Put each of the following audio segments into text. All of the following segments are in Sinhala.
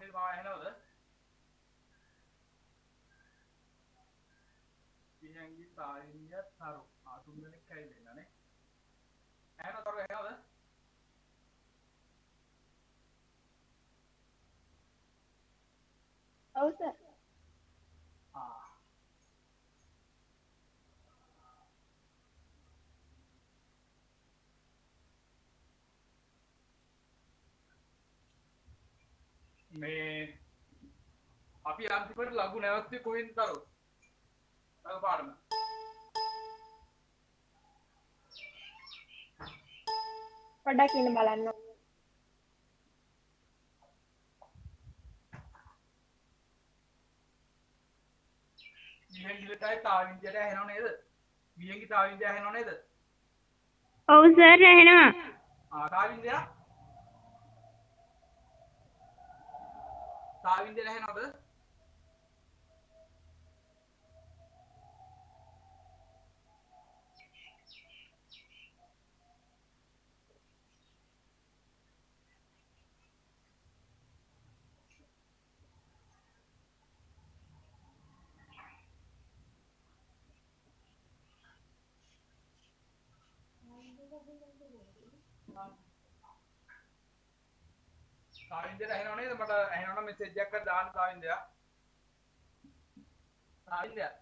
නේද මාව ඇහෙනවද? විහංගි තායිනිය තරු. තුන් දෙනෙක් ඇවිල්ලා ඉන්නනේ. ඇහෙනවද තරු ඇහෙනවද? ඔව් සර්. මේ අපි අන්තිමට ලඝු නැවතුනේ කොහෙන්ද තරු? තරු පාඩම. පොඩ්ඩක් ඉන්න බලන්න. විහංගිලටයි තාවින්දයට ඇහෙනව නේද? විහංගි තාවින්දය ඇහෙනව නේද? ඔව් සර් ඇහෙනවා. තාවින්දයා? තාවින්දයට ඇහෙනවද? තාවින්දයට ඇහෙනව නේද? මට ඇහෙනවනම් මෙසේජ් එකක් දාන්න තාවින්දයා. තාවින්දයා.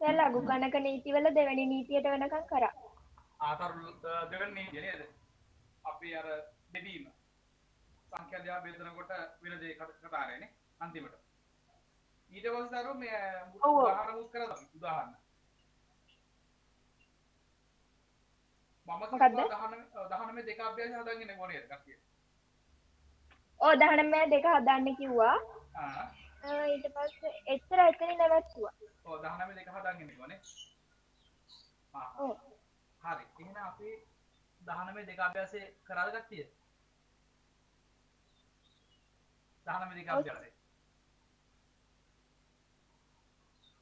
සර් ලඝු ගණක නීතිවල දෙවෙනි නීතියට වෙනකම් කරා. තරු දෙවෙනි නීතිය නේද? අපි අර බෙදීම. සංඛ්‍යා දෙක බෙදනකොට වෙන දේ කතා කරන්නේ අන්තිමට. ඊට පස්සේ තරු මේ උදාහරණ මුත් කරලා උදාහරණ. මම කිව්වා 19 දෙක අභ්‍යාසය හදාගෙන ඉන්නේ කොහේද කට්ටිය? ඔව් 19 දෙක හදන්න කිව්වා. ඊට පස්සේ එච්චර එතනින් නැවතුවා. ඔව් 19 දෙක හදාගෙන ඉන්නේ කොහේ? ඔව්. හරි. එහෙනම් අපි 19 දෙක අභ්‍යාසය කරාද කට්ටිය? 19 දෙක අභ්‍යාසය.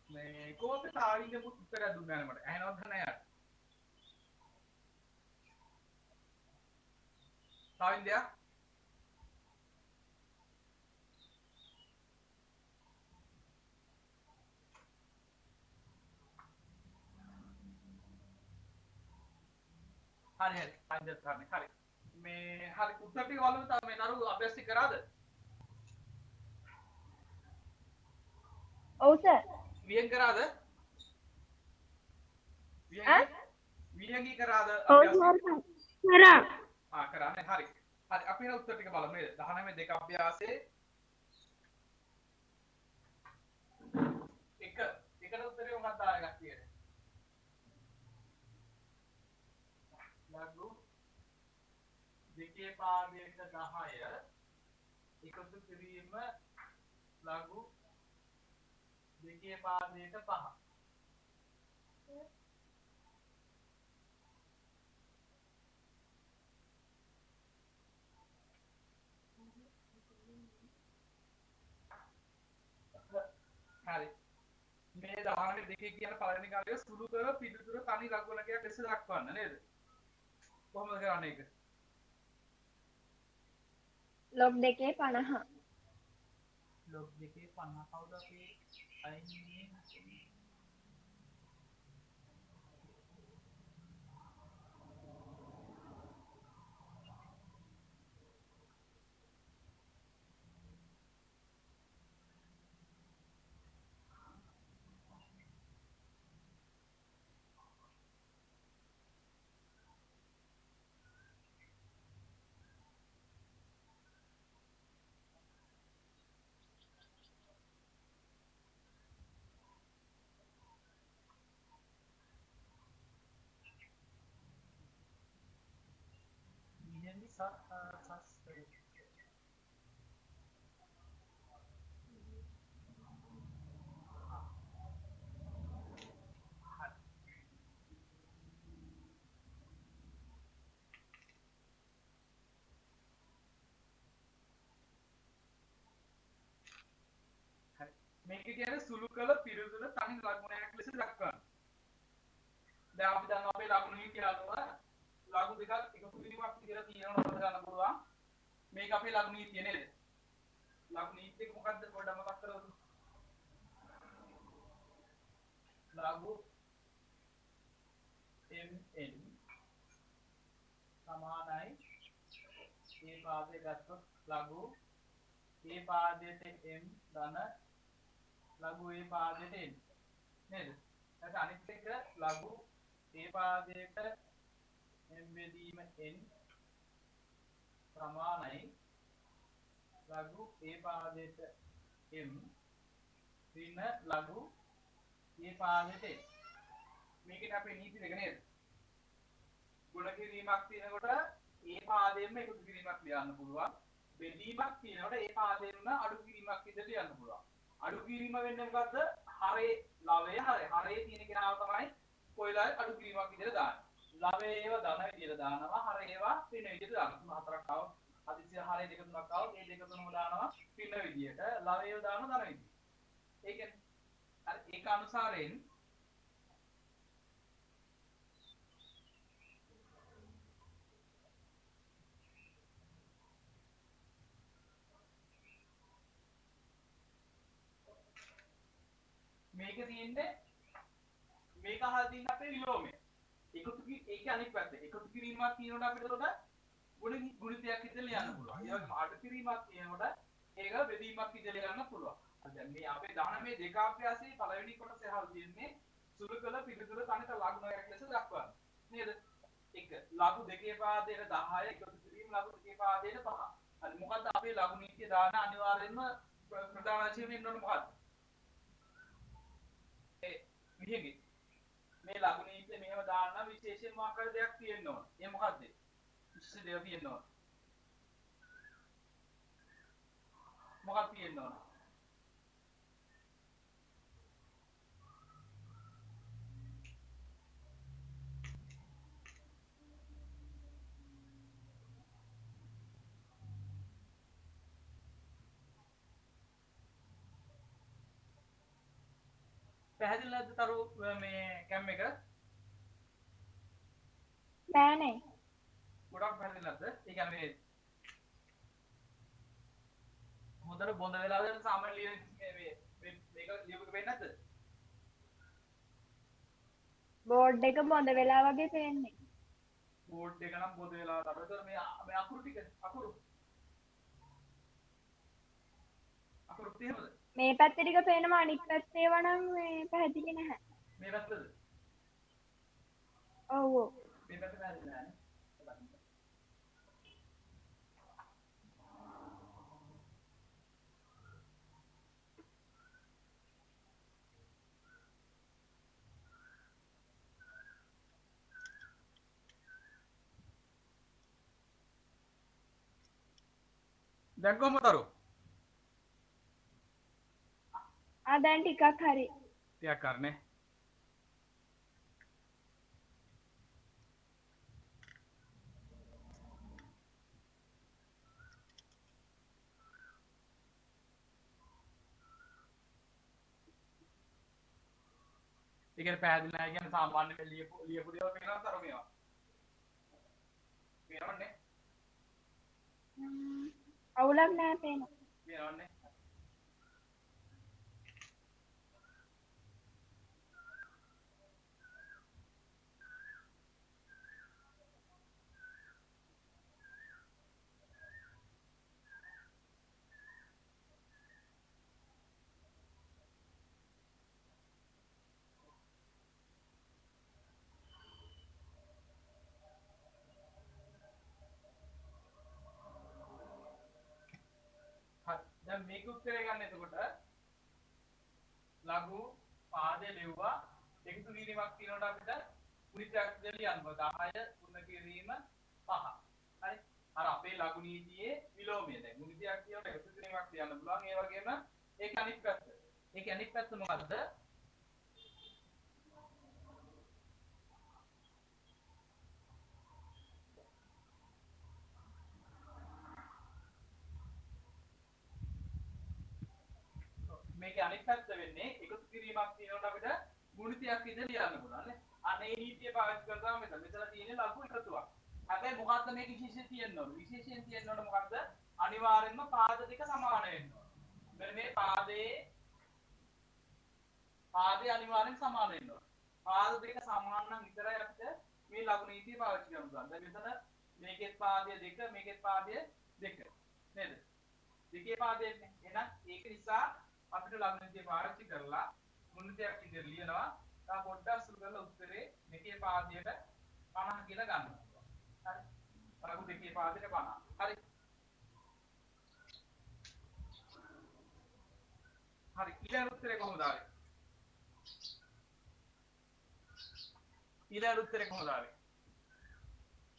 මේ කොහොමද තාවින්ද මුත් උත්තරයක් දුන්නා මට. ඇහෙනවද නැහැ යාට? තාවින්දයා? හරි හරි. අයින්ද කරන්නේ. හරි. මේ හරි උත්තර ටික වලුත් මේ නරු අභ්‍යාස ටික කරාද? ඔව් සර්. වියෙන් කරාද? වියන්ගි කරාද ඔව් අභ්‍යාසය? සර් කරා. කරානේ. හරි. හරි අපි එහෙනම් උත්තර ටික බලමු නේද? 19 දෙක අභ්‍යාසයේ එකට උත්තරේ මොකක්ද ආයෙ කට්ටියට? ලඝු දෙකේ පාදයට 10 එකතු කිරීම ලඝු දෙකේ පාදයට 5. හරි. මේ 19 දෙකේ කියන පළවෙනි කාර්යය සුළු කර පිළිතුර තනි ලඝුණකයක් ලෙස දක්වන්න නේද? කොහොමද කරන්නේ ඒක? ලොග් 2 50. ලොග් 2 50 කවුද අපි අයින්නේ? Ini මේක කියන්නේ සුළු කළ පිළිතුර තනි ලකුණක් ලෙස දක්වන්න. දැන් අපි දන්නවා අපේ ලඝු නීතිය අනුව ලඝු දෙකක් එකතු කිරීමක් කියලා තියෙනවා අපිට ගන්න පුළුවන්. මේක අපේ ලඝු නීතිය නේද? ලඝු නීතිය මොකක්ද පොඩ්ඩක් මතක් කරගමු. ලඝු mn සමානයි මේ පාදේ ගත්තොත් ලඝු මේ පාදයට m ධන ලඝු මේ පාදයට n නේද? ඊට අනිත් එක ලඝු මේ පාදයට m බෙදීම n සමානයි ලඝු මේ පාදයට m ඍණ ලඝු මේ පාදයට n. මේකේ අපේ නීති දෙක නේද? ගුණ කිරීමක් තියෙනකොට ඒ පාදයෙන්ම එකතු කිරීමක් ලියන්න පුළුවන්. බෙදීමක් තියෙනකොට ඒ පාදයෙන්ම අඩු කිරීමක් විදිහට ලියන්න පුළුවන්. අඩු කිරීම වෙන්නේ මොකද්ද? හරේ ලවය හරේ තියෙන කෙනාව තමයි කොයිලා අඩු කිරීමක් විදිහට දාන්නේ. ලවය ඒව ධන විදිහට දානවා. හරේ ඒවා ඍණ විදිහට දානවා. තුන හතරක් ආව. අදිසිය හරේ දෙක තුනක් ආව. ඒ දෙක තුනම දානවා ඍණ විදිහට. ලවය ඒව දානවා ධන විදිහට. ඒ කියන්නේ අර ඒක අනුසාරයෙන් මේක තියෙන්නේ මේක අහලා තියෙන අපේ විලෝමය. ඒකේ අනිත් පැත්ත. එකතු කිරීමක් තියෙනකොට අපිට උඩ ගුණිතයක් විදිහට ලියන්න පුළුවන්. ඒ වගේම අඩු කිරීමක් තියෙනකොට ඒක බෙදීමක් විදිහට ලියන්න පුළුවන්. දැන් මේ අපේ ධනමය දෙකාභ්‍යාසයේ පළවෙනි කොටස අහලා තියෙන්නේ සුළු කළ පිළිතුරු තනිත ලඝුණයක් ලෙස දක්වන්න. නේද? එක ලඝු දෙකේ පාදයට 10 එකතු කිරීම ලඝු දෙකේ පාදයට 5. හරි මොකද්ද අපේ ලඝු නීතිය දාන අනිවාර්යෙන්ම ප්‍රධාන වශයෙන් ඉන්න ඕනේ මොකද්ද? විහිගේ මේ ලඝු නීතිය මෙහෙම දාන්න විශේෂයෙන් මොකක් හරි දෙයක් තියෙන්න ඕන. ඒ මොකද්ද? විශේෂ දෙයක් තියෙන්න ඕන. මොකක්ද තියෙන්න ඕන? පැහැදිලි නැද්ද තරු මේ කැම් එක? නෑනේ. ගොඩක් පැහැදිලි නැද්ද? ඒ කියන්නේ හොඳට බොඳ වෙලා දැන් සාමාන්‍ය ලියන මේක ලියපු එක වෙන්නේ නැද්ද? බෝඩ් එක බොඳ වෙලා වගේ පේන්නේ. බෝඩ් එක නම් බොඳ වෙලා තරු. ඒතර මේ අකුරු ටික අකුරු තියෙනවද? මේ පැත්තේ ටික පේනවා අනිත් පැත්තේ ඒවා නම් මේ පැහැදිලි නැහැ. මේ පැත්තද? ඔව් ඔව්. මේ පැත්ත පැහැදිලි නැහැ. දැන් කොහමද තරු? දැන් ටිකක් හරි. ටිකක් කරන්නේ. ඒ කියන්නේ පැහැදිලි නැහැ කියන්නේ සාමාන්‍ය ලියපු දේවල් පේනවා තරු මේවා. පේනවන්නේ? අවුලක් නැහැ පේනවා. පේනවන්නේ? දැන් මේක උත්තරේ ගන්න එතකොට ලඝු පාදේ ලෙව්වා එකතු කිරීමක් තියෙනකොට අපිට ගුණිතයක් දෙලියන්න 10 ගුණ කිරීම 5. හරි. අර අපේ ලඝු නීතියේ විලෝමය දැන් ගුණිතයක් කියනකොට එකතු කිරීමක් ලියන්න පුළුවන්. ඒ වගේම ඒක අනිත් පැත්ත. ඒක අනිත් පැත්ත මොකද්ද? මේකේ අනිත් පැත්ත වෙන්නේ එකතු කිරීමක් තියෙනකොට අපිට ගුණිතයක් විදිහට ලියන්න පුළුවන් නේ. අර අනේ නීතිය පාවිච්චි කරනවා මෙතන තියෙන ලඝු එකතුවක්. හැබැයි මොකද්ද මේක විශේෂයෙන් තියෙන්න ඕන? විශේෂයෙන් තියෙන්න ඕන මොකද්ද? අනිවාර්යෙන්ම පාද දෙක සමාන වෙන්න ඕන. මෙන්න මේ පාදේ අනිවාර්යෙන් සමාන වෙන්න ඕන. පාද දෙක සමාන නම් විතරයි අපිට මේ ලඝු නීතිය පාවිච්චි කරන්න පුළුවන්. දැන් මෙතන මේකෙත් පාදය දෙක මේකෙත් පාදය දෙක නේද? දෙකේ පාදයන්නේ. එහෙනම් ඒක නිසා අපිට ලඝු නීතිය පාවිච්චි කරලා මුන්නතියක් විදිහට ලියනවා. තා පොඩ්ඩක් සුළු කරලා උත්තරේ දෙකේ පාදයට 50 කියලා ගන්නවා. හරි. ලඝු දෙකේ පාදයට 50. හරි. හරි. ඊළඟ උත්තරේ කොහොමද ආවේ? ඊළඟ උත්තරේ කොහොමද ආවේ?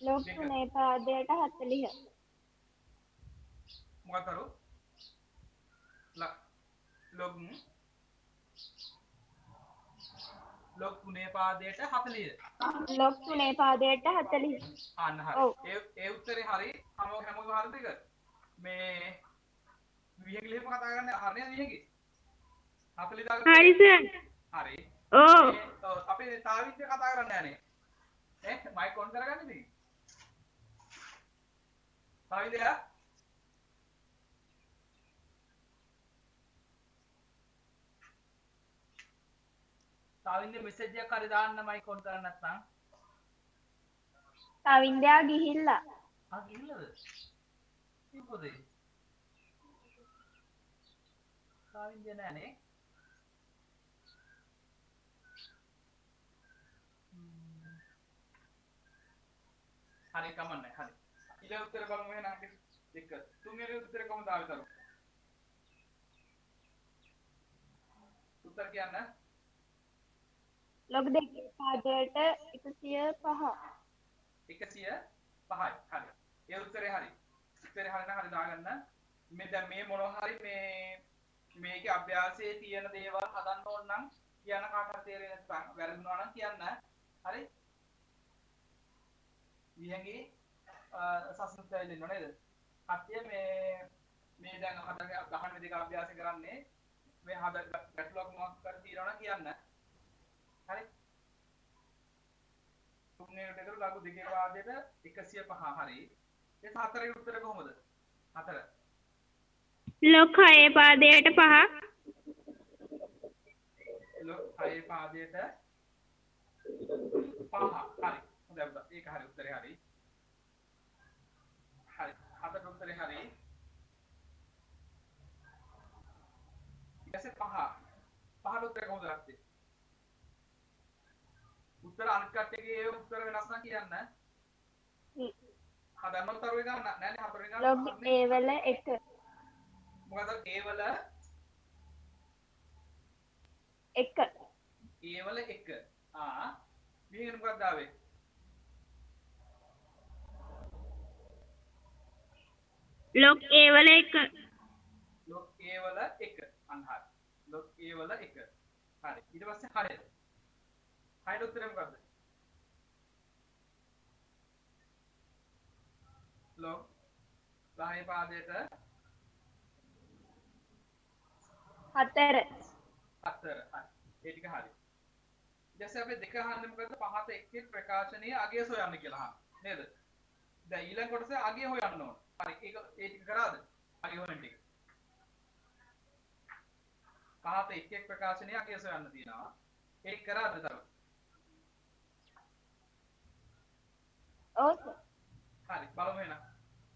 ලොග් 3 පාදයට 40. මොකක්ද අර? ලොග් 3 පාදයට 40. ලොග් 3 පාදයට 40. අන්න හරි. ඔව්. ඒ උත්තරේ හරි. හැමෝගම හරිද ඒක? මේ විහිංගි ලියපු කතා කරන්නේ හරියද විහිංගි? 40 දාගත්තා. හරි සර්. හරි. ඔව්. අපි තාවිද්ද කතා කරන්නේ නැහැ නේ. මයික් ඔන් කරගන්න ඉතින්. තාවිද්දයා තාවින්ද මෙසේජ් එකක් හරි දාන්න මයික් ඔන් කරන්න නැත්නම්. තවින්දයා ගිහිල්ලා. ගිහිල්ලාද? ඉපොදේ. තාවින්ද නෑනේ. හරි කමන්නේ හරි. ඊළඟ උත්තර බලමු එහෙනම් එක. තුන්වෙනි උත්තරේ කොහොමද ආවේ තරු? උත්තර කියන්න. ලොග් 2 පාදයට 105. 105යි. හරි. ඒ උත්තරේ හරි. උත්තරේ හරි නම් හරි දාගන්න. මේ දැන් මේ මොනවා හරි මේකේ අභ්‍යාසයේ තියෙන දේවල් හදන්න ඕන නම් කියන්න කාටවත් තේරෙන්නේ නැත්නම් වැරදුනා නම් කියන්න. හරි? විහංගේ සස්මුත්යල් ඉන්නව නේද? කට්ටිය මේ දැන් ගහන දෙක අභ්‍යාස කරන්නේ මේ හද ගැටලුවක් මොකක් කර තියනවා නම් කියන්න. හරි? තුන්වෙනි දෙකේ ලඝු දෙකේ වාදයට 105 හරි. ඒ හතරේ උත්තර කොහොමද? 4. ලොග් 6 පාදයට 5. ලොග් 6 පාදයට 5. හරි. හොඳයි පුතා. ඒක හරි උත්තරේ හරි. හරි. හතර උත්තරේ හරි. ඊටසේ 5. 5 උත්තරේ කොහොමද ගත්තේ? උත්තර අනිත් කට්ටියගේ උත්තර වෙනස් නම් කියන්න. හදන්නම තරුවේ ගන්න නෑනේ හතරේ ගන්න. ලොග් A වල 1. මොකද A වල 1. A වල 1. මේක මොකක්ද ආවේ? ලොග් A වල 1. ලොග් A වල 1. අන්න හරි. ලොග් A වල 1. හරි. ඊට පස්සේ 6. 6 උත්තරේ මොකද්ද? ලොග් 10 පාදයට 4. 4. හරි. ඒ ටික හරි. ඊට පස්සේ අපි දෙක අහන්නේ මොකද්ද? පහත එක්කෙක් ප්‍රකාශනයේ අගය සොයන්න කියලා අහන්නේ. නේද? දැන් ඊළඟ කොටසේ අගය හොයන්න ඕන. හරි. ඒක ඒ ටික කරාද? අගය හොයන ටික. පහත එක්කෙක් ප්‍රකාශනයේ අගය සොයන්න තියෙනවා. ඒක කරාද තව? ඔව් සර්. හරි. බලමු එහෙනම්.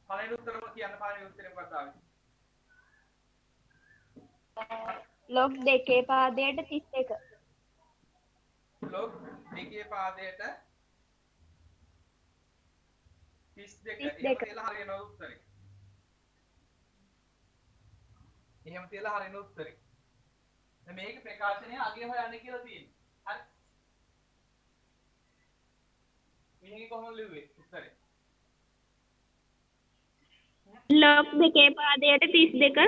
පළවෙනි උත්තරම කියන්න පළවෙනි උත්තරේ මොකක්ද ආවේ? ලොග් 2 පාදයට 31. ලොග් 2 පාදයට 32. එහෙම තියලා හරියන උත්තරේ. එහෙම තියලා හරියන උත්තරේ. දැන් මේක ප්‍රකාශනයේ අගය හොයන්න කියලා තියෙන්නේ. හරි. මේක කොහොමද ලිව්වේ උත්තරේ? ලොග් 2 පාදයට 32.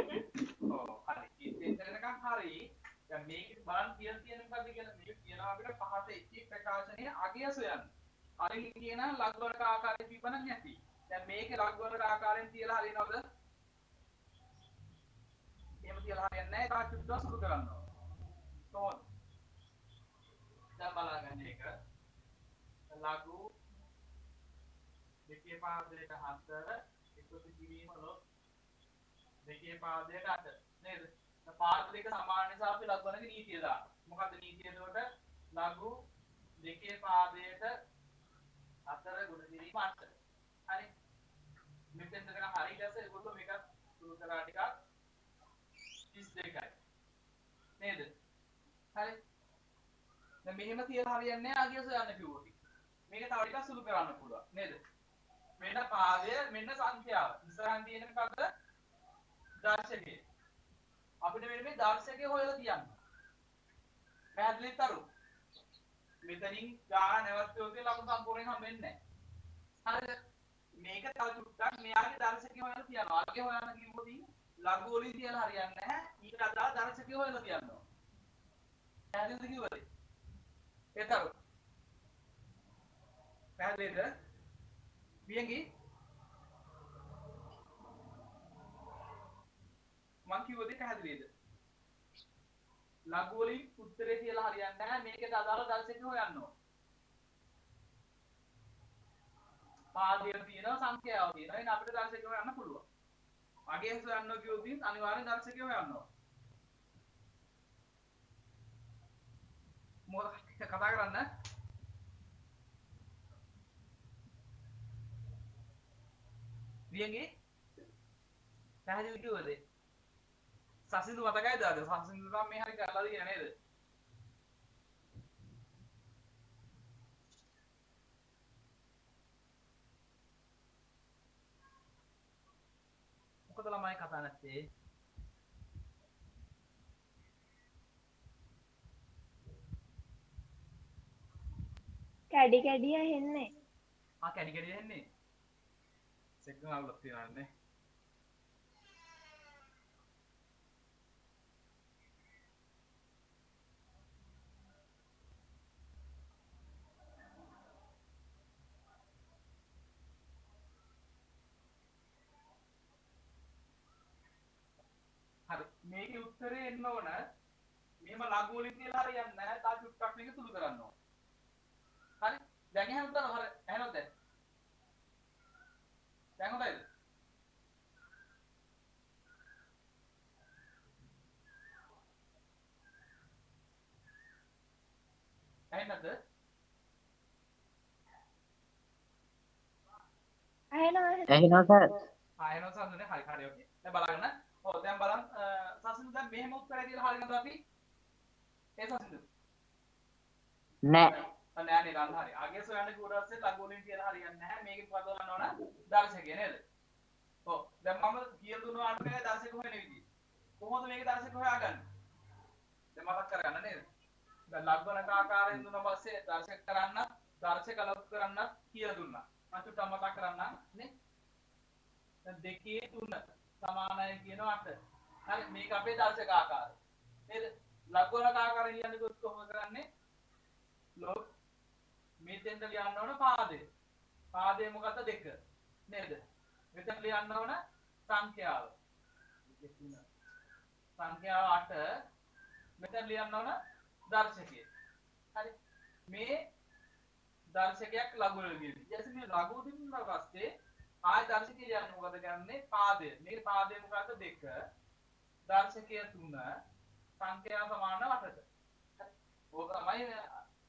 ඔව් හරි. ඉතින්තරනකම් හරි. දැන් මේක බලන්න කියලා තියෙන මොකද්ද කියලා මේක කියනවා අපිට පහත එක්ක ප්‍රකාශනයේ අගය සොයන්න. අරින් කියන ලඝු වර්ග ආකාරයෙන් තිබුණා නැති. දැන් මේක ලඝු වර්ග ආකාරයෙන් තියලා හරියනවද? එහෙම තියලා හරියන්නේ නැහැ. තා චුට්ටක් සුදු කරන්න ඕන. කොහොමද? දැන් බලන්න එක. ලඝු දෙකේ පාදයට 4 එකතු කිරීම ලොක් දෙකේ පාදයට 8 නේද? පාද දෙක සමාන නිසා අපි ලඝුවනක නීතිය දානවා. මොකද්ද නීතිය එතකොට? ලඝු දෙකේ පාදයට 4 ගුණ කිරීම 8. හරි. මෙතෙන් දෙක හරි දැස ඒගොල්ලෝ මේක සුළු කරා ටිකක් 32යි. නේද? හරි. දැන් මෙහෙම තියලා හරියන්නේ නැහැ ආගිය සොයන්න කිව්වොත්. මේක තව ටිකක් සුළු කරන්න පුළුවන්. නේද? මෙන්න පාදය මෙන්න සංඛ්‍යාව. ඉස්සරහින් තියෙන මොකද්ද? දර්ශකය. අපිට මේ දර්ශකය හොයලා තියන්න. පැහැදිලිද තරු? මෙතනින් ගාන නැවතුනේ ලකුණු සම්පූර්ණයෙන් හම්බෙන්නේ නැහැ. හරිද? මේක තව චුට්ටක් මෙයාගේ දර්ශකය හොයලා තියනවා. ආගේ හොයන්න කිව්වොත් ලඝු වලින් තියලා හරියන්නේ නැහැ. ඊට අදාළ දර්ශකය හොයලා තියනවා. පැහැදිලිද කිව්වද? ඒතරු. පැහැදිලිද? වියංගි මං කිව්වද පැහැදිලිද? ලඝු වලින් උත්තරේ කියලා හරියන්නේ නැහැ. මේකට අදාළ දර්ශකය හොයන්න ඕන. පාදයේ තියෙන සංඛ්‍යාව තියෙනවා. එහෙනම් අපිට දර්ශකය හොයන්න පුළුවන්. අගේ හොයන්න කිව්වොත් අනිවාර්යෙන් දර්ශකය හොයන්න ඕන. මොකක්ද කතා කරන්න? වියංගි පැහැදිලි කිව්වද? සසින්දු මතකයිද අද? සසින්දු නම් මේ හරි කරලා දිනා නේද? මොකද ළමයි කතා නැත්තේ? කැඩි කැඩි ඇහෙන්නේ. කැඩි කැඩි ඇහෙන්නේ. සිග්නල් අවුලක් තියෙනවානේ. හරි මේකේ උත්තරේ එන්න ඕන මෙහෙම ලඝු වලින් කියලා හරියන්නේ නැහැ තා චුට්ටක් මේක සුළු කරන්න ඕන හරි දැන් එහෙම උත්තර හරි එහෙනම් දැන් හොඳයිද ඇහෙන්නද ඇහෙනවා සර්. එහෙනම් සම්දුනේ හරි හරි ඕකේ දැන් බලන්න ඔව් දැන් බලන්න සසින්දු දැන් මෙහෙම උත්තරේ දීලා හරියනද අපි ඒ සසින්දු නෑ. නෑ නේද අන්න හරි ආගේ සොයන්න කිව්වට පස්සේ ලඝු වලින් කියලා හරියන්නේ නැහැ මේකේ මොකද කරන්න ඕන දර්ශකය නේද ඔව් දැන් මම කියලා දුන්නාට මේ දර්ශක හොයන විදිය කොහොමද මේකේ දර්ශක හොයාගන්නේ දැන් මතක් කරගන්න නේද දැන් ලඝුවනක ආකාරයෙන් දුන්නා පස්සේ දර්ශක කරන්න දර්ශක ලඝු කරන්න කියලා දුන්නා මම චුට්ටක් මතක් කරන්නම් නේ දැන් 2 3 සමානයි කියනවා 8 හරි මේක අපේ දර්ශක ආකාරය නේද ලඝුවනක ආකාරයෙන් කියන්නේ කොහොමද කරන්නේ ලොග් මෙතෙන්ද ලියන්න ඕන පාදේ. පාදේ මොකද්ද 2 නේද? මෙතෙන් ලියන්න ඕන සංඛ්‍යාව. සංඛ්‍යාව 8 මෙතෙන් ලියන්න ඕන දර්ශකය. හරි. මේ දර්ශකයක් ලඝු වල ලියන්න. ඊට මේ ලඝු දුන්නා පස්සේ ආය දර්ශකය ලියන්න මොකද කරන්නේ? පාදය. මේ පාදේ මොකද්ද 2 දර්ශකය 3 සංඛ්‍යාව සමාන 8ට. හරි. ඕක තමයි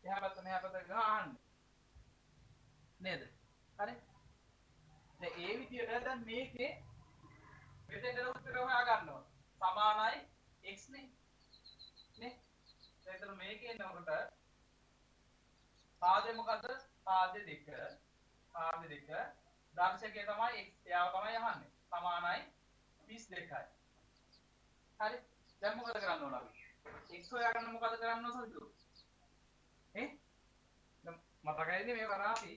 එහා පැත්ත මෙහා පැත්ත ගහන්නේ. නේද? හරි. දැන් ඒ විදියට දැන් මේකේ මෙතෙන්ට උත්තර හොයා ගන්න ඕන. සමානයි x නේ. නේ? එතන මේකේ එනකොට පාදේ මොකද්ද? පාදේ 2. පාදේ 2. දර්ශකය තමයි x. එයාව තමයි අහන්නේ. සමානයි 32යි. හරි. දැන් මොකද කරන්න ඕන අපි? x හොයාගන්න මොකද කරන්න ඕන සල්ලු? මතකයිද මේ කරාපි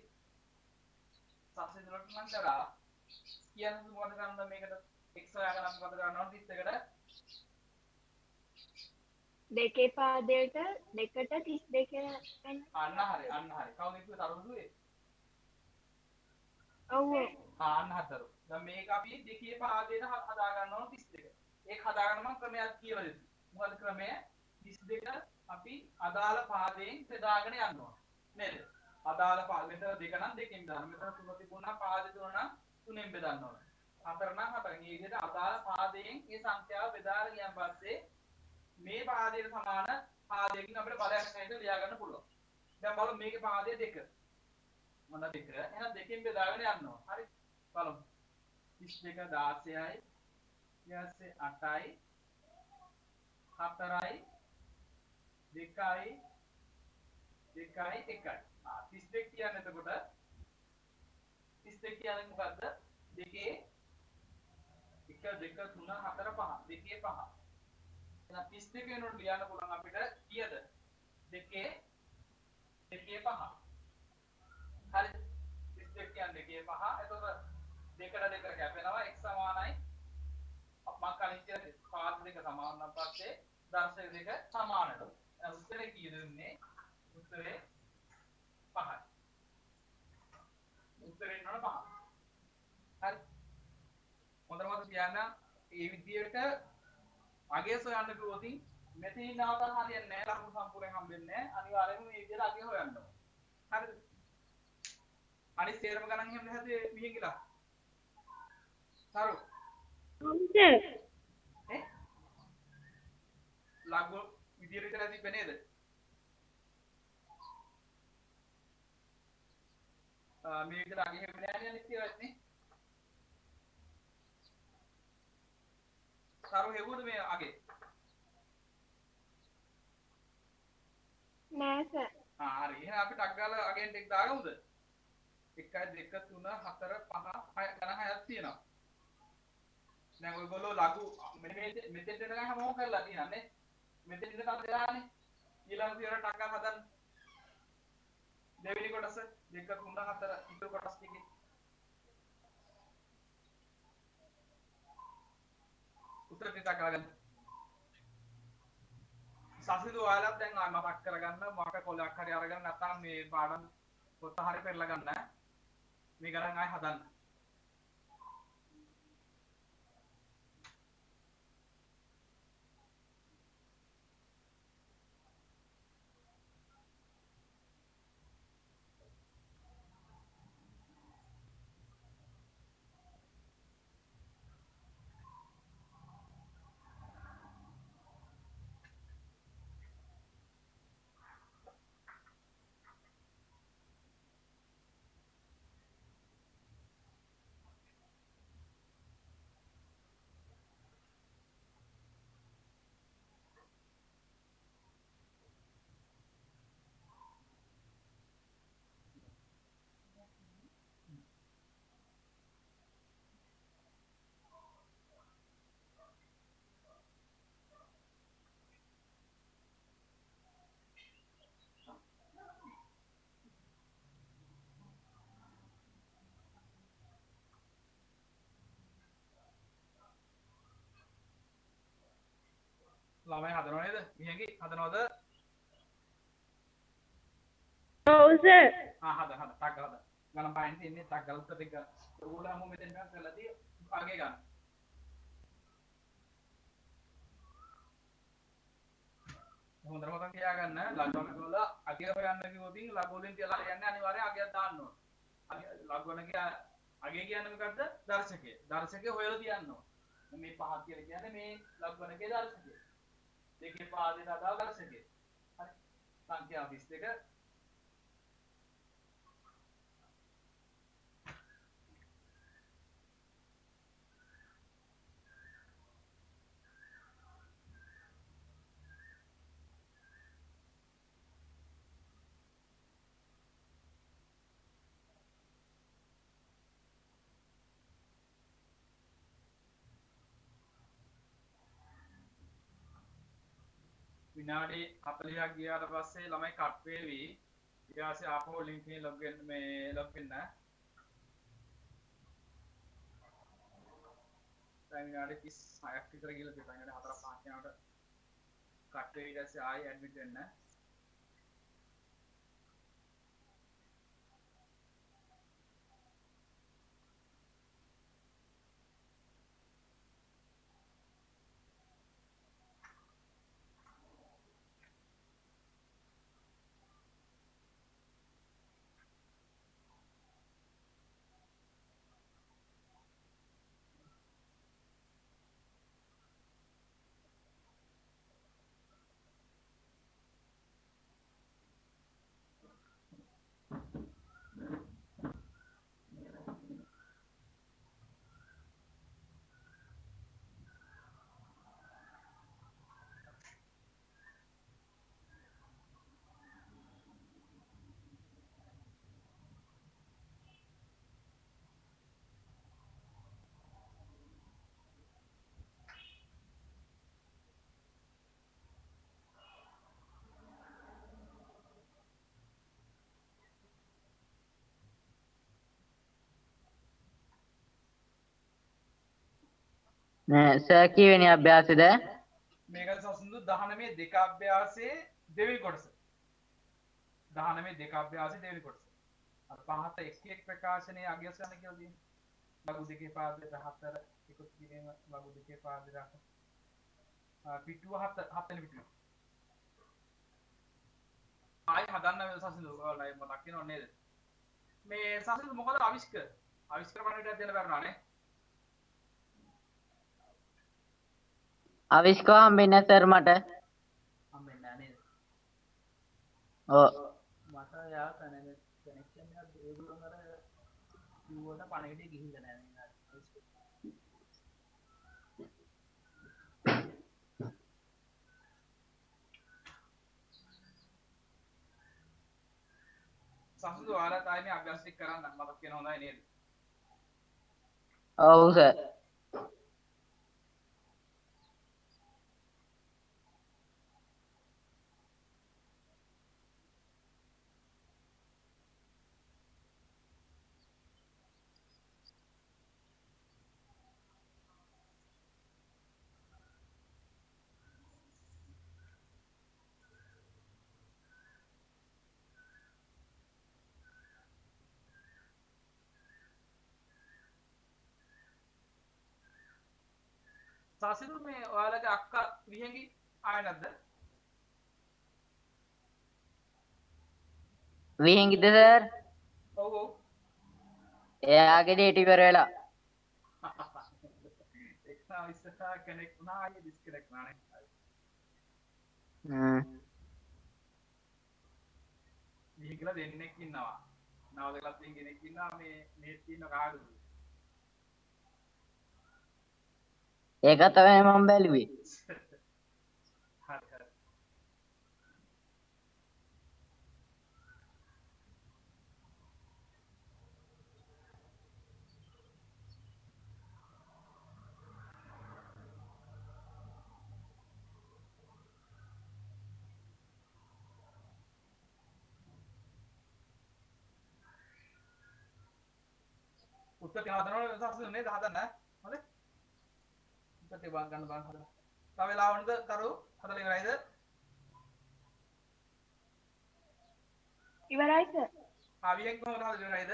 සම්සිඳුලට නම් කරා කියන්නේ මොකද කරන්නද මේකට x හොයාගන්න මොකද කරන්න ඕන 31කට දෙකේ පාදයට 2ට 32 ගන්න. අන්න හරි කවුද කිව්වේ තරුදුවේ ඔව් අන්න හතරු දැන් මේක අපි දෙකේ පාදයට හදා ගන්න ඕන 32 ඒක හදාගන්න මම ක්‍රමයක් කියලා දෙන්න මොකද ක්‍රමය 32 අපි අදාළ පාදයෙන් බෙදාගෙන යන්න ඕන නේද අදාළ පාද මෙතන දෙක නම් දෙකෙන් දාන්න. මෙතන තුන තිබුණා පාද තුන නම් තුනෙන් බෙදන්න ඕන. හතර නම් හතරෙන්. මේ විදිහට අදාළ පාදයෙන් මේ සංඛ්‍යාව බෙදාගෙන ගියන් පස්සේ මේ පාදයට සමාන පාදයකින් අපිට බලයක් සහිත ලියා ගන්න පුළුවන්. දැන් බලමු මේකේ පාදය 2. මොන 2? එහෙනම් දෙකෙන් බෙදාගෙන යන්න ඕන. හරි. බලමු. 32 16යි. ඊයස්සේ 8යි. 4යි. 2යි. 2යි 1යි. 32 කියන්නේ එතකොට 32 කියන්නේ මොකද්ද? 2 1 2 3 4 5 2 5. එහෙනම් 32 වෙනකොට ලියන්න පුළුවන් අපිට කීයද? 2 2 5. හරි. 32 කියන්නේ 2 5. එතකොට දෙකට දෙක කැපෙනවා x සමානයි මම කලින් කියලා පාද දෙක සමාන නම් පස්සේ දර්ශක දෙක සමාන වෙනවා. එහෙනම් උත්තරේ කීයද දුන්නේ? උත්තරේ 5යි. උත්තරේ නෝන 5. හරි. හොඳටම කියන්න මේ විදියට අගය සොයන්න කිව්වොත් මෙතනින් නවතන හරියන්නේ නැහැ. ලකුණු සම්පූර්ණයෙන් හම්බෙන්නේ නැහැ. අනිවාර්යයෙන්ම මේ විදියට අගය හොයන්න ඕන. හරිද? අනිත් තේරම ගණන් එහෙම නැහැද මිහින් කියලා? සරු. සර්. ලඝු විදියට විතරයි තිබ්බේ නේද? මේ විදියට අගය හැම නෑනේ අනිත් ඒවාත් නේ. සරු හෙව්වද මේ අගේ? නෑ සර්. හරි. එහෙනම් අපි ටක් ගාලා අගෙන් ටික දාගමුද? 1 2 3 4 5 6 ගණන් 6ක් තියෙනවා. දැන් ඔයගොල්ලෝ ලඝු මෙතෙන්ට එනකන් හැමෝම කරලා තියෙනවා නේ. මෙතෙන්ට එනකන් දෙලානේ. ඊළඟ පියවර ටක් ගාලා හදන්න. දෙවෙනි කොටස 2 3 4 ඉතුරු කොටස් ටිකේ උත්තර ටික ගන්න. සසිදු ඔයාලත් දැන් මතක් කරගන්න මොකක් කොලයක් හරි අරගෙන නැත්නම් මේ පාඩම් පොත හරි පෙරලා ගන්න. මේ ගණන් ආයෙ හදන්න. ළමයි හදනව නේද? මිහින්ගේ හදනවද? ඔව් සර්. හද ටක් ගාලා හද. ගණන් පායින් තියෙන්නේ ටක් ගාලා උත්තර දෙක. ඔයගොල්ලෝ හැමෝම මෙතෙන් ගන්න කරලා තියෙ අගේ ගන්න. හොඳට මතක තියාගන්න ලඝුවන වල අගය හොයන්න කිව්වොත් ලඝු වලින් තියලා යන්නේ අනිවාර්යයෙන් අගයක් දාන්න ඕන. ලඝුවනගේ අගය කියන්නේ මොකද්ද? දර්ශකය. දර්ශකය හොයලා තියන්න ඕන. මේ පහක් කියලා කියන්නේ මේ ලඝුවනගේ දර්ශකය. දෙකේ පාදයට අදාළ දර්ශකය. හරි. සංඛ්‍යා 22 විනාඩි 40ක් ගියාට පස්සේ ළමයි කට් වේවි. ඊට පස්සේ ආපහු ලින්ක් එකේ ලොග් වෙන්න දැන් විනාඩි 36ක් විතර ගිහලා තියෙනවා. විනාඩි 4-5ක් යනකොට කට් වේවි. ඊට පස්සේ ආයෙ ඇඩ්මිට් වෙන්න. නෑ සර් කීවෙනි අභ්‍යාසෙද? මේක සසඳු 19 දෙක අභ්‍යාසයේ දෙවෙනි කොටස. 19 දෙක අභ්‍යාසයේ දෙවෙනි කොටස. අර පහත එක් එක් ප්‍රකාශනයේ අගය ගන්න කියලා තියෙනවා. ලඝු දෙකේ පාදයට 4 එකතු කිරීම ලඝු දෙකේ පාදයට 8. පිටුව 7 වෙනි පිටුව. ආයි හදන්න සසඳු ඔයාලා මතක් වෙනව නේද? මේ සසඳු මොකද ආවිෂ්කර පණිවිඩයක් දෙන්න බැරුණා නේ? අවිස්කව හම්බෙන්නේ නැහැ සර් මට. හම්බෙන්නේ නැහැ නේද? ඔව්. මට යා කනෙක්ෂන් එකක් ඒගොල්ලෝ අර කිව්වට පණිවිඩය ගිහිල්ලා නැහැ නේද? සසඳු ඔයාලා තායි මේ අභ්‍යාස ටික කරන්න මතක් වෙන හොඳයි නේද? ඔව් සර්. සසඳු මේ ඔයාලගේ අක්කා විහිංගි ආවේ නැද්ද? විහිංගිද සර්? ඔව් ඔව්. එයාගේ ඩේට් ඉවර වෙලා. එක්සා ඉස්සරහා කනෙක්ට් වුණා ආයේ ඩිස්කනෙක්ට් වුණා නේ. විහිංගලා දෙන්නෙක් ඉන්නවා. නවද ක්ලාස් එකේ කෙනෙක් ඉන්නවා මේ තියෙන කාඩු. ඒක තමයි මම බැලුවේ. හරි හරි. උත්තර ටික හදනවනේ සසඳු නේද හදන්න? හරි? උත්තර ටික ගන්න බලන්න හදන්න. තව වෙලාවකද කරු හදලා ඉවරයිද? ඉවරයි සර්. ආවියෙන් කොහොමද හදලා ඉවරයිද?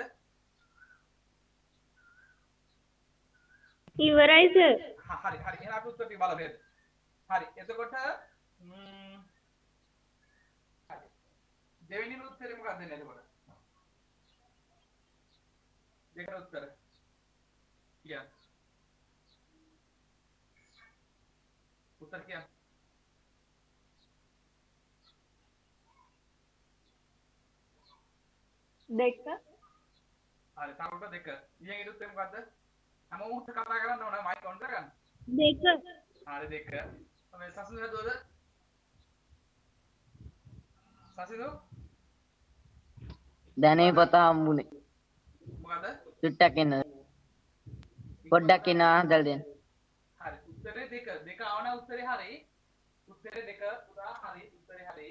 ඉවරයි සර්. හරි හරි එහෙනම් අපි උත්තර ටික බලමු නේද? හරි එතකොට හරි දෙවෙනි උත්තරේ මොකක්ද දෙන්නේ එතකොට? දෙකට උත්තර කියන්න. උත්තර කියන්න. දෙක. හරි තවක දෙක. ඊයෙන් උත්තර මොකද්ද? හැමෝම උත්තර කතා කරන්න ඕන මයික් ඔන් කරගන්න. දෙක. හරි දෙක. මේ සසඳු හදුවද? සසඳු දැනේ පොත හම්බුනේ. මොකද්ද? චුට්ටක් එන්න. පොඩ්ඩක් එන්න හදලා දෙන්න. හරි උත්තරේ දෙක. දෙක ආවන උත්තරේ හරි. උත්තරේ දෙක පුතා හරි. උත්තරේ හරි.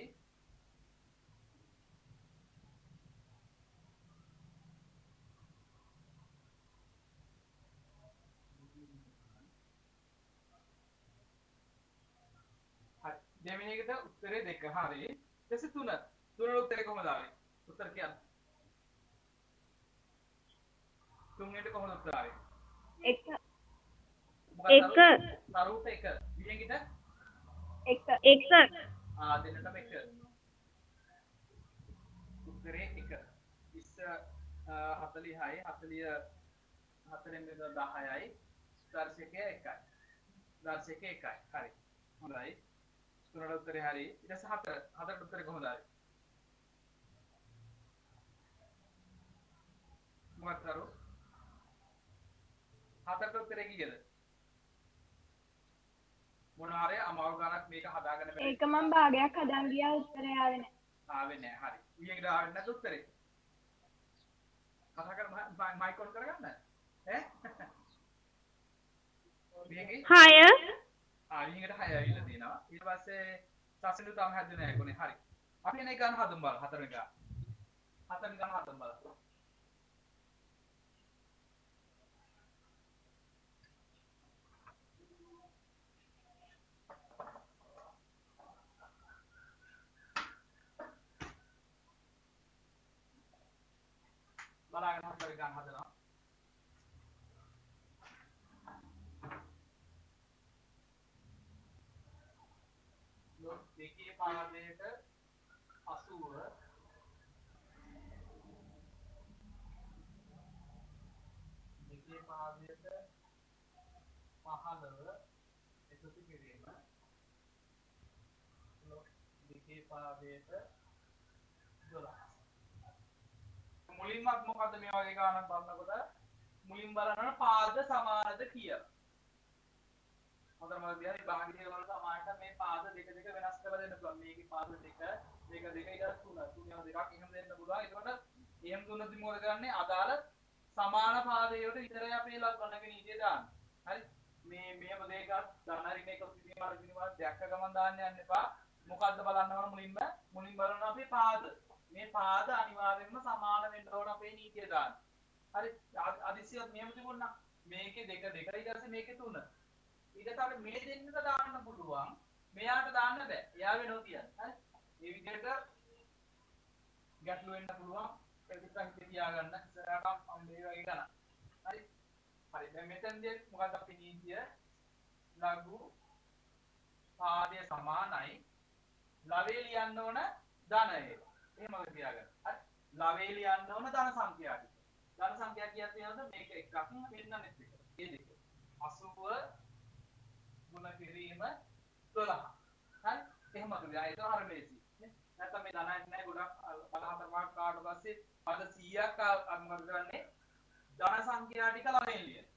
හරි. දෙවෙනි එකට උත්තරේ දෙක හරි. ඊට තුන. තුනට උත්තරේ කොහමද ආවේ? උත්තර කියන්න. තුන්වෙනිට කොහොමද උත්තර ආවේ? එක. එක. තරුට එක. විහිංගිට එක. එක. දෙන්නටම එක. උත්තරේ එක. 40යි 44න් 10යි දර්ශකය 1යි. දර්ශකය 1යි. හරි. හොඳයි. තුනට උත්තරේ හරි. ඊට පස්සේ 4ට උත්තරේ කොහොමද ආවේ? මොකක්ද තරු? 4ට උත්තරේ කීයද? මොනවා හරි අමාරු ගණක් මේක හදාගන්න බැහැ. ඒක මම භාගයක් හදන් ගියා උත්තරේ ආවේ නැහැ. ආවේ නැහැ. හරි. ඊයේකට ආවේ නැද්ද උත්තරේ? කතා කර මයික් ඔන් කරගන්න. ඈ? ඊයේගේ 6. ඊයේකට 6 ඇවිල්ලා තියෙනවා. ඊට පස්සේ සසඳු තාම හැදුවේ නැහැ කොනේ. හරි. අපි එනේ ගන්න හදමු බලන්න. 4 වෙනි ගන්න. 4 වෙනි ගන්න හදමු බලන්න. බලාගෙන හතර ගන්න හදනවා. දෙකේ පාදයට 80 දෙකේ පාදයට 15 එකතු කිරීම දෙකේ පාදයට 12 මුලින්ම මොකද්ද මේ වගේ ගානක් බලනකොට මුලින් බලනවා පාද සමානද කියලා. හොඳම විදිහට භාගිය වල සමානට මේ පාද දෙක දෙක වෙනස් කරලා දෙන්න පුළුවන්. මේකේ පාද දෙක ඊට 3 දෙකක් එහෙම දෙන්න පුළුවන්. ඒකට එහෙම දුන්නොත් මොකද කරන්නේ? අදාළ සමාන පාදයට විතරයි අපි ලක්වන්නක නීතිය දාන්නේ. හරි? මේම දෙකක් ධනරින එක පිළිමාර දැක්ක ගමන් දාන්න යන්න එපා. මොකද්ද බලන්න ඕන මුලින් බලනවා අපි පාද. මේ පාද අනිවාර්යයෙන්ම සමාන වෙන්න ඕන අපේ නීතිය දාන්න. හරි? අදිසියත් මෙහෙම තිබුණා. මේකේ දෙක ඊට පස්සේ මේකේ 3. ඊට අපිට මේ දෙන්නට දාන්න පුළුවන්. මෙයාට දාන්න බෑ. එයා වෙනව කියන්නේ. හරි? මේ විදිහට ගැටලු වෙන්න පුළුවන්. ඒක විතරක් තියාගන්න. ඉස්සරහට මේ වගේ ගන්න. හරි? හරි. දැන් මෙතනදී මොකක්ද අපේ නීතිය? ලඝු පාදය සමානයි. ලවේ ලියන්න ඕන ධනය. එහෙම තියාගන්න. හරි? ලවේ ලියන්න ඕන ධන සංඛ්‍යා ටික. ධන සංඛ්‍යා කියන්නේ මේක එකක් වෙන්නනෙත් එක. මේ දෙක. 80 ගුණ කිරීම 12. හරි? එහෙම කරලා ඒක හරිය ලේසි. නැත්නම් මේ ධනයක් නැහැ ගොඩක් බලහතරක් කාට පස්සේ පද 100ක් අනුමත කරන්නේ ධන සංඛ්‍යා ටික ළමෙන් ලියන.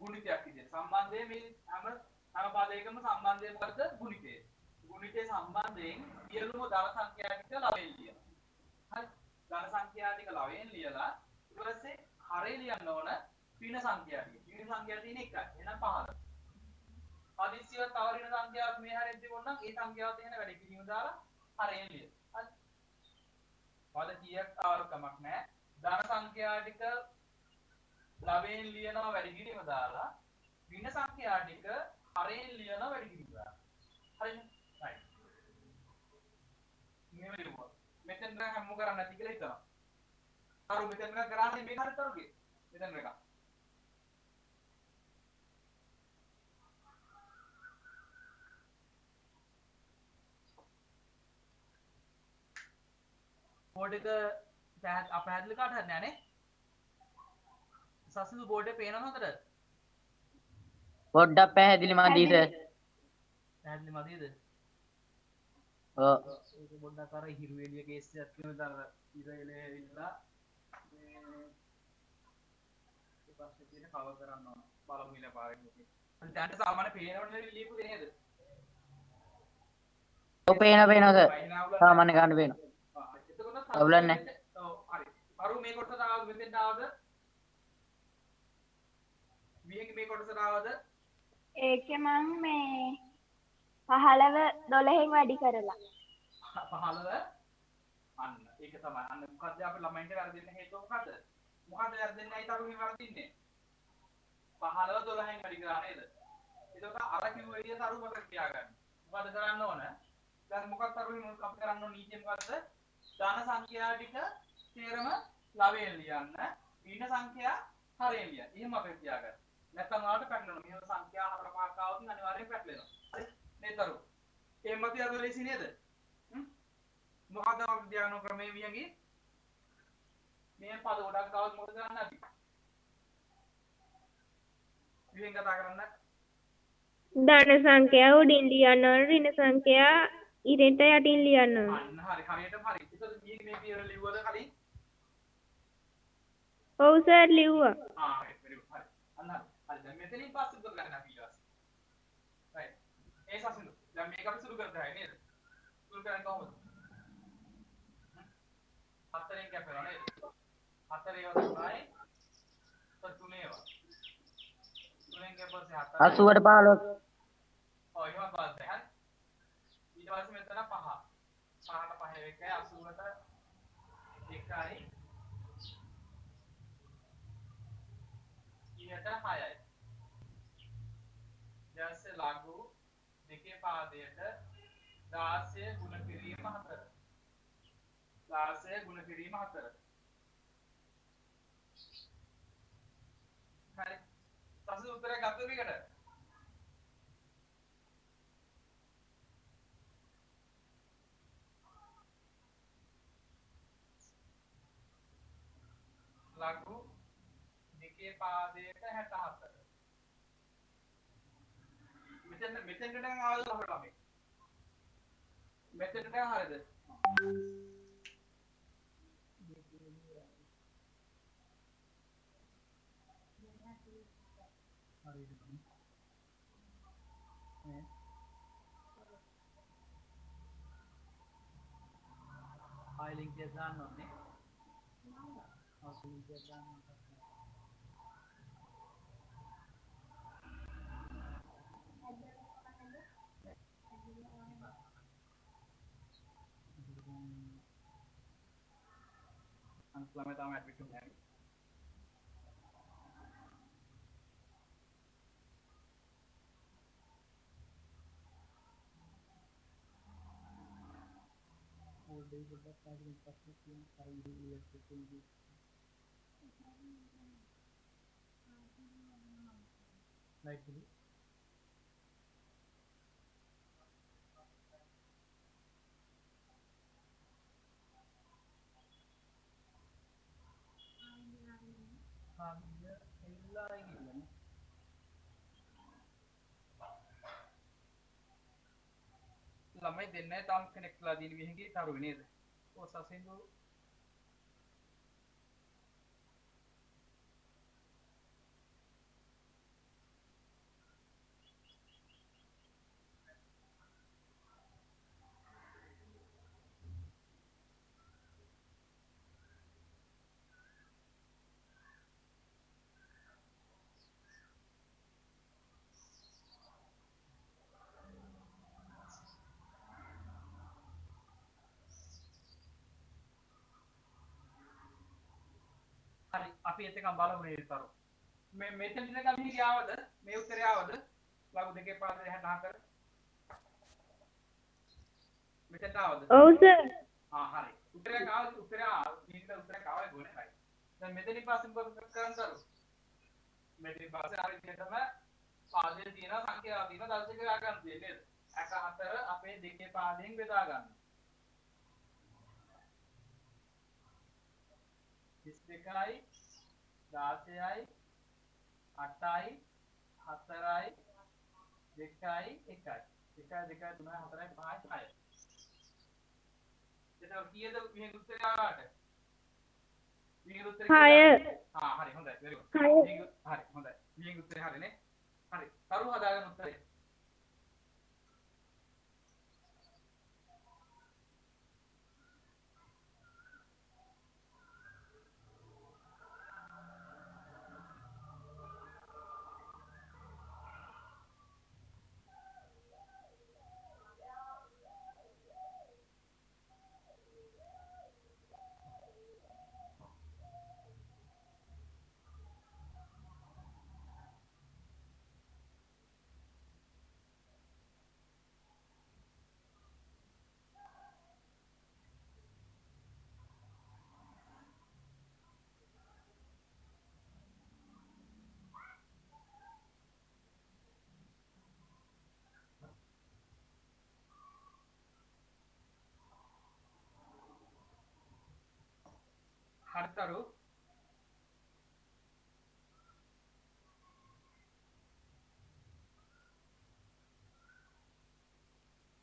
ගුණිතයක් විදිහට. සම්බන්ධය මේ හැම පදයකම සම්බන්ධය මොකද්ද? ගුණිතය. ගුණිතේ සම්බන්ධයෙන් සියලුම ධන සංඛ්‍යා ටික ළමෙන් ලියන. හරි? ධන සංඛ්‍යා ටික ළමෙන් ලියලා ඊට පස්සේ හරේ ලියන්න ඕන පින සංඛ්‍යා ටික. පින සංඛ්‍යා තියෙන එකයි. එහෙනම් 15. අදිසිය තව ඍණ සංඛ්‍යාවක් මේ හැරෙන් තිබුණා නම් ඒ සංඛ්‍යාව තියෙන වැඩි කිරීම දාලා හරේ ලියන. හරි? පද කීයක් ආවකමක් නැහැ. ධන සංඛ්‍යා ටික ළමෙන් ලියනවා වැඩි කිරීම දාලා ඍණ සංඛ්‍යා ටික හරෙන් ලියනවා වැඩි කිරීම දාලා. හරිද? right. මෙහෙම ලියුවා. මෙතෙන් හැම කරන්නේ නැති කියලා හිතනවා. අර මෙතෙන් කරන්නේ මේක හරි කරුගේ. මෙතෙන් එක. බෝඩ් එක අපහැදිලි කාට හරි නෑ නේ? සසිදු බෝඩ් එක පේනවද හොඳට? පොඩ්ඩක් පැහැදිලි මදීද? පැහැදිලි මදීද? ඔව්. ඒක පොඩ්ඩක් අර හිරු එළිය කේස් එකක් කියනද අර හිරු එළිය ඇවිල්ලා මේ ඒ පස්සේ තියෙන කවර් කරන්න ඕන. බලමු ඊළ පාරෙන් ඉතින්. අනිත් දැනට සාමාන්‍ය පේනවනේ ලියපු දේ නේද? ඔව් පේනවද? සාමාන්‍ය ගන්න පේනවා. අවුලක් නැහැ. ඔව් හරි. අරු මේ කොටසට ආවද මෙතෙන්ට ආවද? විහිංග මේ කොටසට ආවද? ඒකේ මං මේ 15 12න් වැඩි කරලා 15 අන්න ඒක තමයි. අන්න මොකද්ද අපේ ළමයින්ට වැරදින්න හේතුව මොකද්ද? මොකද්ද වැරදින්නේ නැයි තරු මේ වරදින්නේ? 15 12න් වැඩි කරා නේද? එතකොට අර කිව්ව විදිහට අරු මතක තියාගන්න. මොකද කරන්න ඕන? දැන් මොකක්ද අරු අපි කරන්න ඕන නීතිය මොකද්ද? ධන සංඛ්‍යා ටික තේරම ලවයෙන් ලියන්න. ඍණ සංඛ්‍යා හරයෙන් ලියන්න. එහෙම අපේ තියාගන්න. නැත්නම් ඔයාලට පැටලෙනවා. මෙහෙම සංඛ්‍යා හතර පහක් ආවොත් අනිවාර්යෙන් පැටලෙනවා. හරි? නේද අරු? එහෙම තියද ලේසි නේද? මොකද අපි ධ්‍යාන ක්‍රමයේ වියන්ගේ මේ පද ගොඩක් තවත් මොකද කරන්න අපි? වියෙන් කතා කරන්න. ධන සංඛ්‍යා උඩින් ලියන්න ඕන ඍණ සංඛ්‍යා ඉරෙට යටින් ලියන්න ඕන. අන්න හරි හරියටම හරි. ඒකද මේ පියවර ලිව්වද කලින්? ඔව් සර් ලිව්වා. හරි very good. හරි. අන්න හරි. හරි දැන් මෙතනින් පස්සේ උත්තර ගන්න අපි ඊට පස්සේ. right. ඒ සසින්දු. දැන් මේක අපි සුළු කරලා නේද? සුළු කරන්නේ කොහොමද? හතරෙන් කැපෙනවා නේද? හතරේ ඒවා තමයි. තුනේ ඒවා. තුනෙන් කැපුවොත් 80ට 15. ඔව් එහෙම බලන්න හරි. ඊට පස්සේ මෙතන 5. 5ට 5 එකයි 80ට 1යි. ඊට 6යි. දැන්සේ ලඝු දෙකේ පාදයට 16 ගුණ කිරීම 4. 16 ගුණ කිරීම 4. හරි. පස්සේ උත්තරයක් ගත්තද මේකට? ලඝු දෙකේ පාදයට 64. මෙතෙන්ට නම් ආවද අපේ ළමයි? මෙතෙන්ට නම් හරියද? ආයිලින් කියලා දාන්න ඕනේ. ආයිලින් කියලා දාන්න ඕනේ. අනිත් ළමයි තාම ඇඩ්මිට් වෙන්නේ නැහැ. ඕඩේ පොඩ්ඩක් ආයෙත් පස්සේ කියන කරුණු ලියලා තියෙන්නේ. ලයිට් එක ළමයි දෙන්නේ තාම කෙනෙක්ලා දින විහිංගේ තරුවේ නේද? ඔය සසින්දු හරි අපි එතකම් බලමු නේද තරු. මෙතෙන් ඉඳන් මෙහි ආවද? මේ උත්තරය ආවද? ලඝු දෙකේ පාදයට 64. මෙතෙන්ට ආවද? ඔව් සර්. හරි. උත්තරයක් ආවද? උත්තරය මේකට උත්තරයක් ආවයි ගොනේ හරි. දැන් මෙතනින් පස්සේ මොකද කරන්න තරු? මෙතනින් පස්සේ අර විදිහටම පාදයේ තියෙන සංඛ්‍යාව තියෙන දර්ශක ගා ගන්න තියෙන්නේ නේද? 64 අපේ දෙකේ පාදයෙන් බෙදා ගන්න. 32යි 16යි 8යි 4යි 2යි 1යි 1යි 2යි 3යි 4යි 5යි 6යි එතකොට කීයද මේ උත්තරය ආවට මේ උත්තරේ 6 හරි හොඳයි very good 6 හරි හොඳයි මේ උත්තරේ හරිනේ හරි තරු හදාගෙන උත්තරේ හරිතරු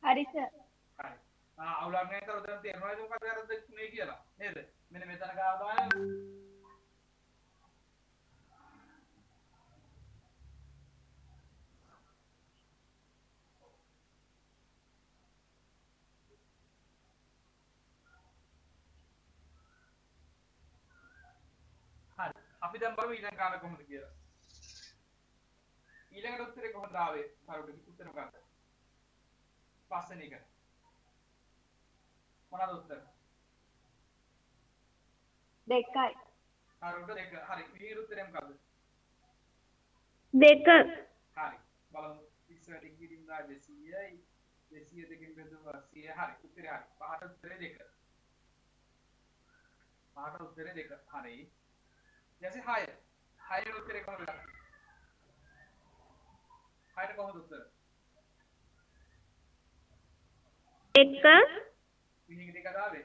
හරි සර්. හරි අවුලක් නැහැ තරු දැන් තේරෙනවද මොකක්ද වැරද්ද තුනේ කියලා නේද මෙන්න මෙතන ගාව තමයි හරි අපි දැන් බලමු ඊළඟ කාරණා කොහොමද කියලා ඊළඟට උත්තරේ කොහොමද ආවේ තරුට උත්තර මොකක්ද පස්වෙනි එක මොනවාද උත්තර දෙකයි. තරුට දෙක හරි ඊළඟ උත්තරේ මොකක්ද 2 හරි බලමු 20 වැඩි කිරීම දා 200යි 200 දෙකෙන් බෙදුවා 100 හරි උත්තරේ හරි පහට උත්තරේ 2 පහට උත්තරේ 2 හරි ඊට පස්සේ 6 හය උත්තරේ කොහොමද? හයට කොහොමද උත්තර? 1 විහිංගි දෙක ආවේ.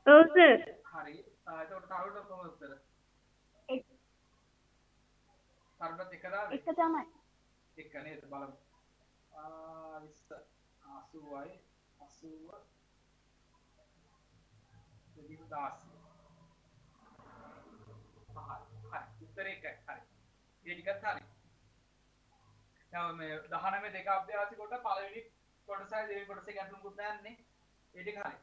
ඔව් සර් හරි. එතකොට තරුණට කොහොමද උත්තර? තරුණට එක ආවේ. එක තමයි. එක නේද බලමු. 20 80යි 80 2016. හරි. උත්තරේ එකයි. හරි. ඒ ටිකත් හරි. දැන් මේ 19 දෙක අභ්‍යාස කොට පළවෙනි කොටසයි දෙවෙනි කොටසේ ගැටලුකුත් නැන්නේ. ඒ ටික හරි.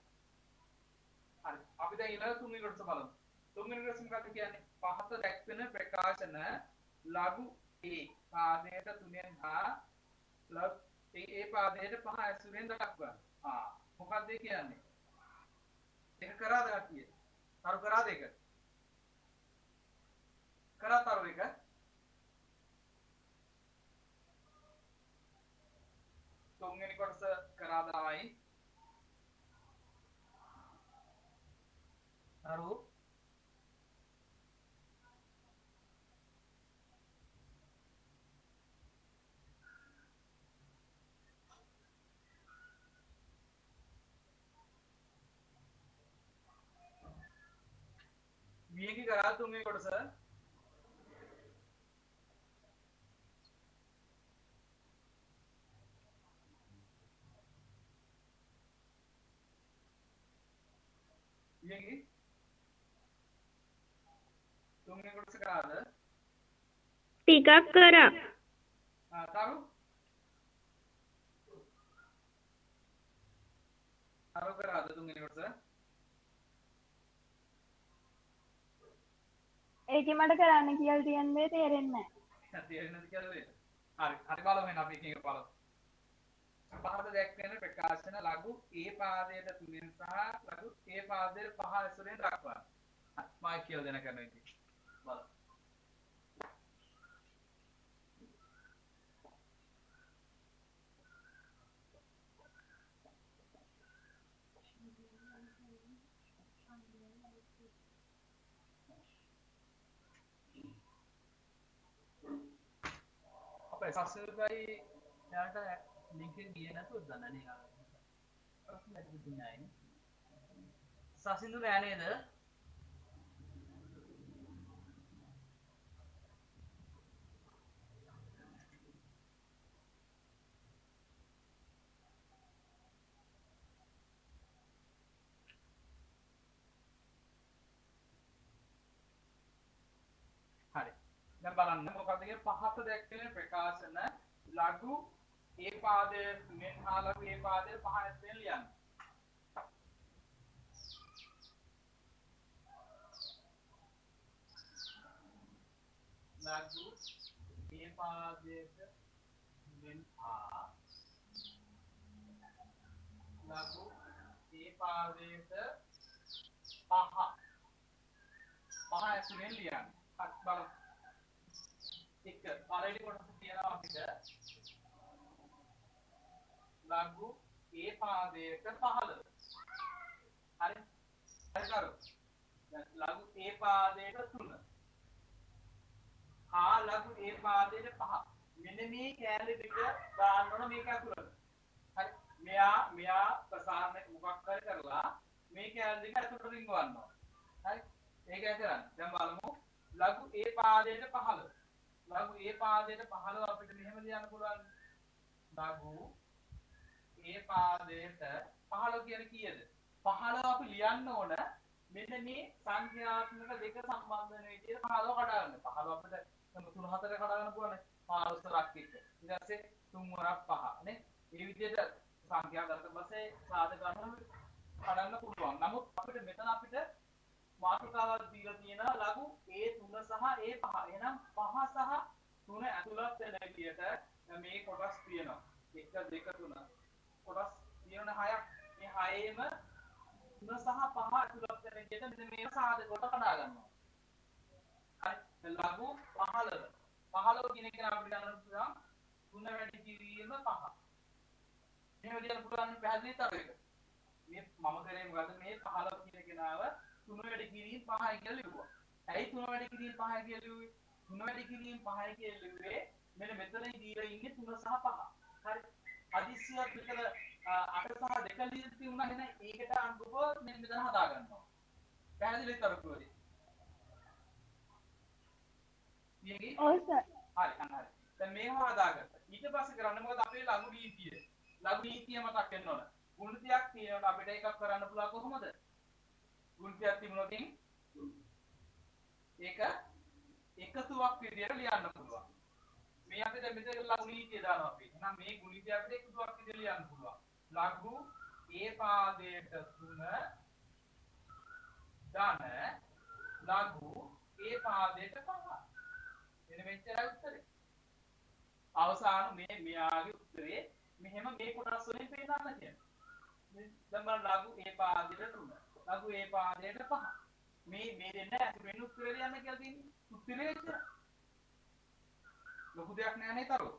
හරි. අපි දැන් ඊළඟ තුන්වෙනි කොටස බලමු. තුන්වෙනි කොටස මොකක්ද කියන්නේ? පහත දැක්වෙන ප්‍රකාශන ලඝු ඒ පාදයට තුනෙන් හා ඒ පාදයට පහ ඇසුරෙන් දක්වන්න. මොකක්ද ඒ කියන්නේ? ඒක කරාද කට්ටිය? තරු කරාද ඒක? කරා තරු එක? තුන්වෙනි කොටස කරාද ළමයි? තරු වියකි කරා තුන්වෙනි කොටස? වියකි තුන්වෙනි කොටස කරාද? ටිකක් කරා තරු තරු කරාද තුන්වෙනි කොටස? ඒකේ මට කරන්න කියලා තියන්නේ තේරෙන්නේ නැහැ. තේරෙන්නේ නැති කියලා නේද? හරි. හරි බලමු එහෙනම් අපි එකක බලමු. පහත දැක්වෙන ප්‍රකාශන ලඝු ඒ පාදයට තුනෙන් සහ ලඝු ඒ පාදයට පහ ඇසුරෙන් දක්වන්න. මම කියලා දෙන කරන විදිහ. බලමු. අපේ සස්සිරුයි යාට ලින්ක් එක ගියේ නැතුවද දන්නේ නේ ආවේ. ප්‍රශ්න දෙකක් නෑනේ. සසින්දු නෑ නේද? හරි. දැන් බලන්න මොකක්ද කියන්නේ පහත දැක්වෙන ප්‍රකාශන ලඝු ඒ පාදයේ තුනෙන් හා ලඝු ඒ පාදයේ පහ ඇතුලෙන් ලියන්න. ලඝු ඒ පාදයට තුනෙන් හා ලඝු ඒ පාදයට පහ ඇතුලෙන් ලියන්න. හරි බලමු. එක පළවෙනි කොටස කියනවා අපිට ලඝු ඒ පාදයට 15. හරි. හරි කරු. දැන් ලඝු ඒ පාදයට 3. හා ලඝු ඒ පාදයට 5. මෙන්න මේ කැලේ දෙක දාන්න ඕන මේක ඇතුළට. හරි. මෙයා ප්‍රසාරණය මොකක් හරි කරලා මේ කැලේ දෙක ඇතුළට රිංගවන්න ඕන. හරි. ඒකයි කරන්නේ. දැන් බලමු ලඝු ඒ පාදයට 15. ලඝු ඒ පාදයට 15 අපිට මෙහෙම ලියන්න පුළුවන්. ලඝු ඒ පාදයට 15 කියන්නේ කීයද? 15 අපි ලියන්න ඕන මෙන්න මේ සංඛ්‍යාත්මක දෙක සම්බන්ධ වෙන විදිහට 15 කඩා ගන්න. 15 අපිට 3 4 කඩා ගන්න පුළුවන්. 15 රක් එක්ක. ඊට පස්සේ 3 වරක් 5 නේ. මේ විදිහට සංඛ්‍යා ගන්න පස්සේ සාධක ගන්න කඩන්න පුළුවන්. නමුත් අපිට මෙතන අපිට මාතෘකාවක් දීලා තියෙනවා ලඝු A3 සහ A5. එහෙනම් 5 සහ 3 ඇතුළත් වෙන විදිහට මේ කොටස් තියෙනවා. 1 2 3 කොටස් තියෙන 6ක්. මේ 6ේම 3 සහ 5 ඇතුළත් වෙන විදිහට මෙන්න මේ සාධක කොට කඩා ගන්නවා. හරි. ලඝු 15. 15 කියන එක අපිට ගන්න පුළුවන් 3 වැඩි කිරීම 5. මේ විදිහට පුළුවන් පැහැදිලි තව එක. මේ මම කරේ මොකද මේ 15 කියන කෙනාව 3 වැඩි කිරීම 5යි කියලා ලිව්වා. ඇයි 3 වැඩි කිරීම 5යි කියලා ලිව්වේ? 3 වැඩි කිරීම 5යි කියලා ලිව්වේ මෙන්න මෙතන දීලා ඉන්නේ 3 සහ 5. හරි. හදිස්සියක් විතර 8 සහ 2 ලියලා තියුණා එහෙනම් ඒකට අනුකූලව මෙන්න මෙතන හදා ගන්නවා. පැහැදිලිද තරුපුවනේ? ඊයේ ඔව් සර්. හරි අන්න හරි. දැන් මේව හදාගත්තා. ඊට පස්සේ කරන්න මොකද අපේ ලඝු නීතිය. ලඝු නීතිය මතක් වෙන්න ඕන. ගුණිතයක් තියෙනකොට අපිට එකක් කරන්න පුළුවන් කොහොමද? ගුණිතයක් තිබුණොත් ඒක එකතුවක් විදියට ලියන්න පුළුවන්. මේ අපි දැන් මෙතන ලඝු නීතිය දානවා අපි. එහෙනම් මේ ගුණිතය අපිට එකතුවක් විදියට ලියන්න පුළුවන්. ලඝු a පාදයට 3 ධන ලඝු a පාදයට 5. එන මෙච්චරයි උත්තරේ. අවසාන මේ මෙයාගේ උත්තරේ මෙහෙම මේ කොටස් වලින් පේනවා කියන්නේ. දැන් බලන්න ලඝු a පාදයට 3. ලඝු a පාදයට 5. මේ දෙන්න ඇතුලෙන් උත්තරේ ලියන්න කියලා තියෙන්නේ. උත්තරේ එච්චර. ලොකු දෙයක් නෑ නේ තරෝ.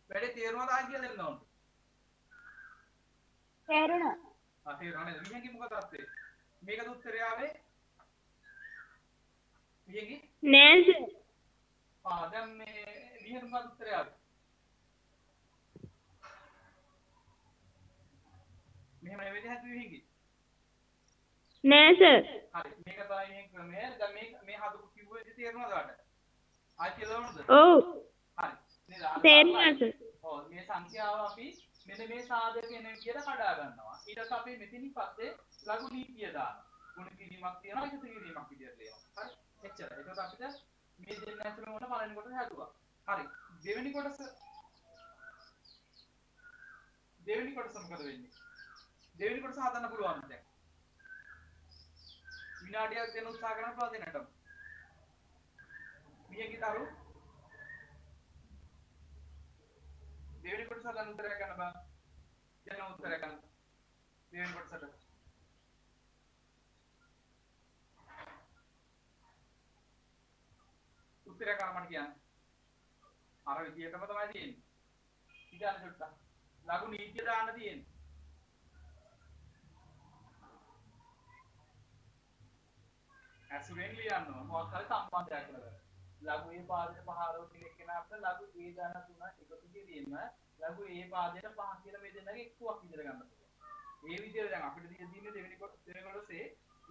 වැඩේ තේරුණාද ආයි කියලා දෙන්න ඕනේ. තේරුණා. තේරුණා නේද? විහිංගි මොකද අත්තේ? මේකද උත්තරය ආවේ? විහිංගි? නෑ සර්. දැන් මේ විහිංගි මොකද උත්තරය ආවේ? මෙහෙම නෙවෙයි හැදු විහිංගි. නෑ සර්. හරි මේක තමයි මේ ක්‍රමය. දැන් මේ හදපු කිව්වේ ඉතින් තේරුණාද ඔයාලට? ආයි කියලා ඕනද? ඔව්. හරි. නේද? තේරුණා සර්. ඔව් මේ සංඛ්‍යාව අපි මෙන්න මේ සාධක එන විදියට කඩා ගන්නවා. ඊට පස්සේ අපි මෙතනින් පස්සේ ලඝු නීතිය දානවා. ගුණ කිරීමක් තියනවා එකතු කිරීමක් විදියට ලියනවා. හරි. එච්චරයි. ඒකත් අපිට මේ දෙන්න ඇතුළේ මොන පළවෙනි කොටස හැදුවා. හරි. දෙවෙනි කොටස මොකද වෙන්නේ? දෙවෙනි කොටස හදන්න පුළුවන් දැන්. විනාඩියක් දෙන්න උත්සාහ කරන්න පුළුවන් දෙන්නටම. මියගේ තරු දෙවෙනි කොටස හදන්න උත්තරයක් ගන්න බෑ. දෙන්න උත්තරයක් ගන්න. දෙවෙනි කොටසට. උත්තරයක් ගන්න මට කියන්න. අර විදියටම තමයි තියෙන්නේ. ඉතින් චුට්ටක්. ලඝු නීතිය දාන්න තියෙන්නේ. ඇසුරෙන් ලියන්න ඕන මොකක් හරි සම්බන්ධයක් කරගන්න. ලඝු a පාදයට 5 ආරෝපණය කෙනාට ලඝු a ධන 3 එකතු කිරීම ලඝු a පාදයට 5 කියලා මේ දෙන්නගේ එක්කුවක් විදිහට ගන්න පුළුවන්. ඒ විදිහට දැන් අපිට තියෙන්නේ දෙවෙනි කොටසේ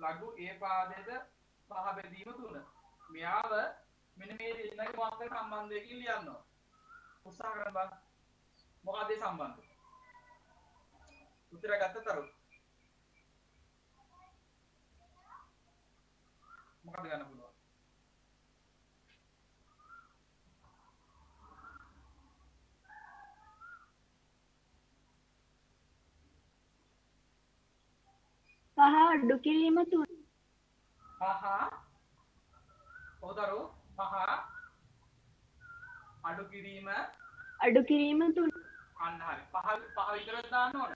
ලඝු a පාදයට 5 බෙදීම 3. මෙයාව මෙන්න මේ දෙන්නගේ මොකක් හරි සම්බන්ධයකින් ලියන්න ඕන. උත්සාහ කරන්න බලන්න. මොකක්ද ඒ සම්බන්ධය? උත්තර ගත්ත තරු. මොකක්ද ගන්න පුළුවන්? පහ අඩු කිරීම 3. පහ ඔතරු පහ අඩු කිරීම 3. අන්න හරි. පහ විතරක් දාන්න ඕන.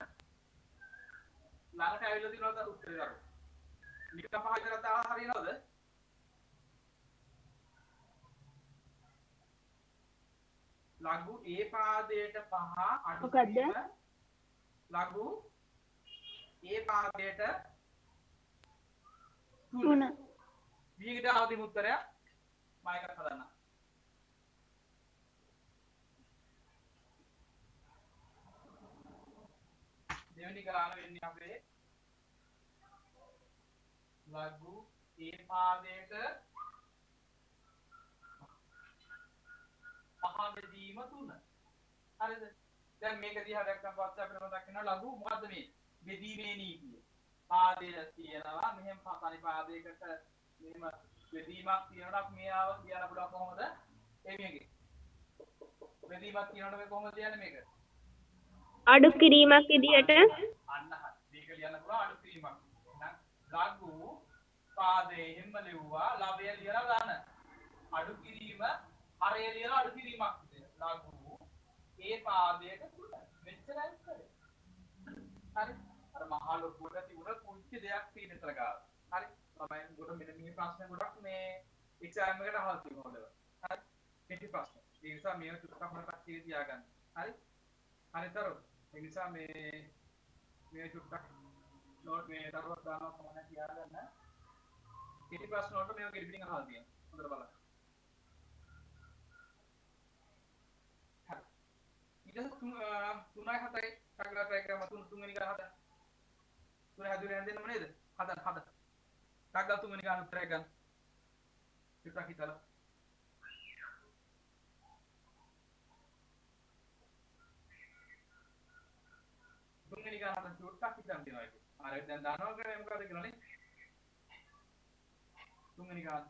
ළඟට ඇවිල්ලා දිනවද උත්තරේ දරු. නිකන් පහ විතරක් දාලා හරියනවද? ලඝු a පාදයට 5 අඩු කිරීම ලඝු a පාදයට 3. විගිට ආවදී උත්තරය මම එකක් හදන්න. දෙවෙනි ගාන වෙන්නේ අපේ ලඝු a පාදයට 5 බෙදීම 3. හරිද? දැන් මේක දිහා දැක්කම පස්සේ අපිට මතක් වෙනවා ලඝු මොකද්ද මේ? බෙදීමේ නීතිය. පාදයේ තියෙනවා මෙහෙම පතරි පාදයකට මෙහෙම බෙදීමක් තියෙනවා අපි මේව කියන්න පුළුවන් කොහොමද? මේකේ. බෙදීමක් කියනකොට මේ කොහොමද කියන්නේ මේක? අඩු කිරීමක් විදියට අන්න හරි. මේක ලියන්න පුළුවන් අඩු කිරීමක්. එහෙනම් ලඝු පාදයේ හැම ලිව්වා ලවය ලියලා ගන්න. අඩු කිරීම හරය ලියලා අඩු කිරීමක් විදියට. ලඝු ඒ පාදයට 3. මෙච්චරයි උත්තරේ. හරි. අර මහා ලොකුවට තිබුණ කුංචි දෙයක් තියෙන විතර ගාව. හරි. තමයි උඩ මෙන්න මේ ප්‍රශ්න ගොඩක් මේ එක්සෑම් එකට අහලා තියෙනවා හොඳට. හරි. කෙටි ප්‍රශ්න. ඒ නිසා මේව චුට්ටක් මතක් තියාගන්න. හරි. හරිතර ඒ නිසා මේ චුට්ටක් නෝට් මේ දරුවක් දානවා කොහොමද තියාගන්න. කෙටි ප්‍රශ්න වලට මේවා කෙටි පිටින් අහලා තියෙනවා. හොඳට බලන්න. හරි. ඊට පස්සේ 3යි 7යි ටග්ගලා try කරම තුන්වෙනි ගාන හදන්න. 3 හැදුවේ නැන්ද දෙන්නම නේද? හදන්න. ටග්ගලා තුන්වෙනි ගාන උත්තරයක් ගන්න. ටිකක් හිතලා. තුන්වෙනි ගාන හදන්න ටිකක් හිතන්න තියෙනවා ඒක. අර දැන් දන්නවා කරේ මොකද කියලානේ. තුන්වෙනි ගාන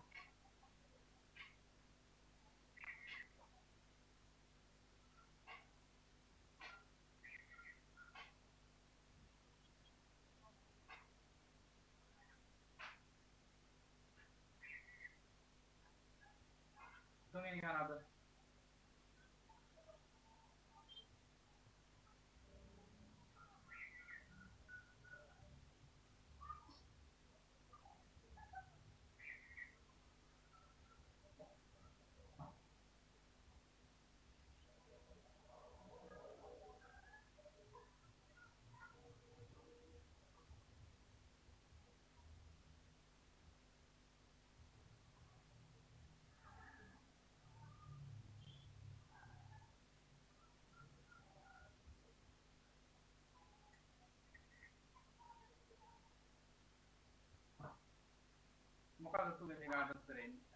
හදන්න. මොකද තුන්වෙනි ගාන උත්තරේ එන්නේ?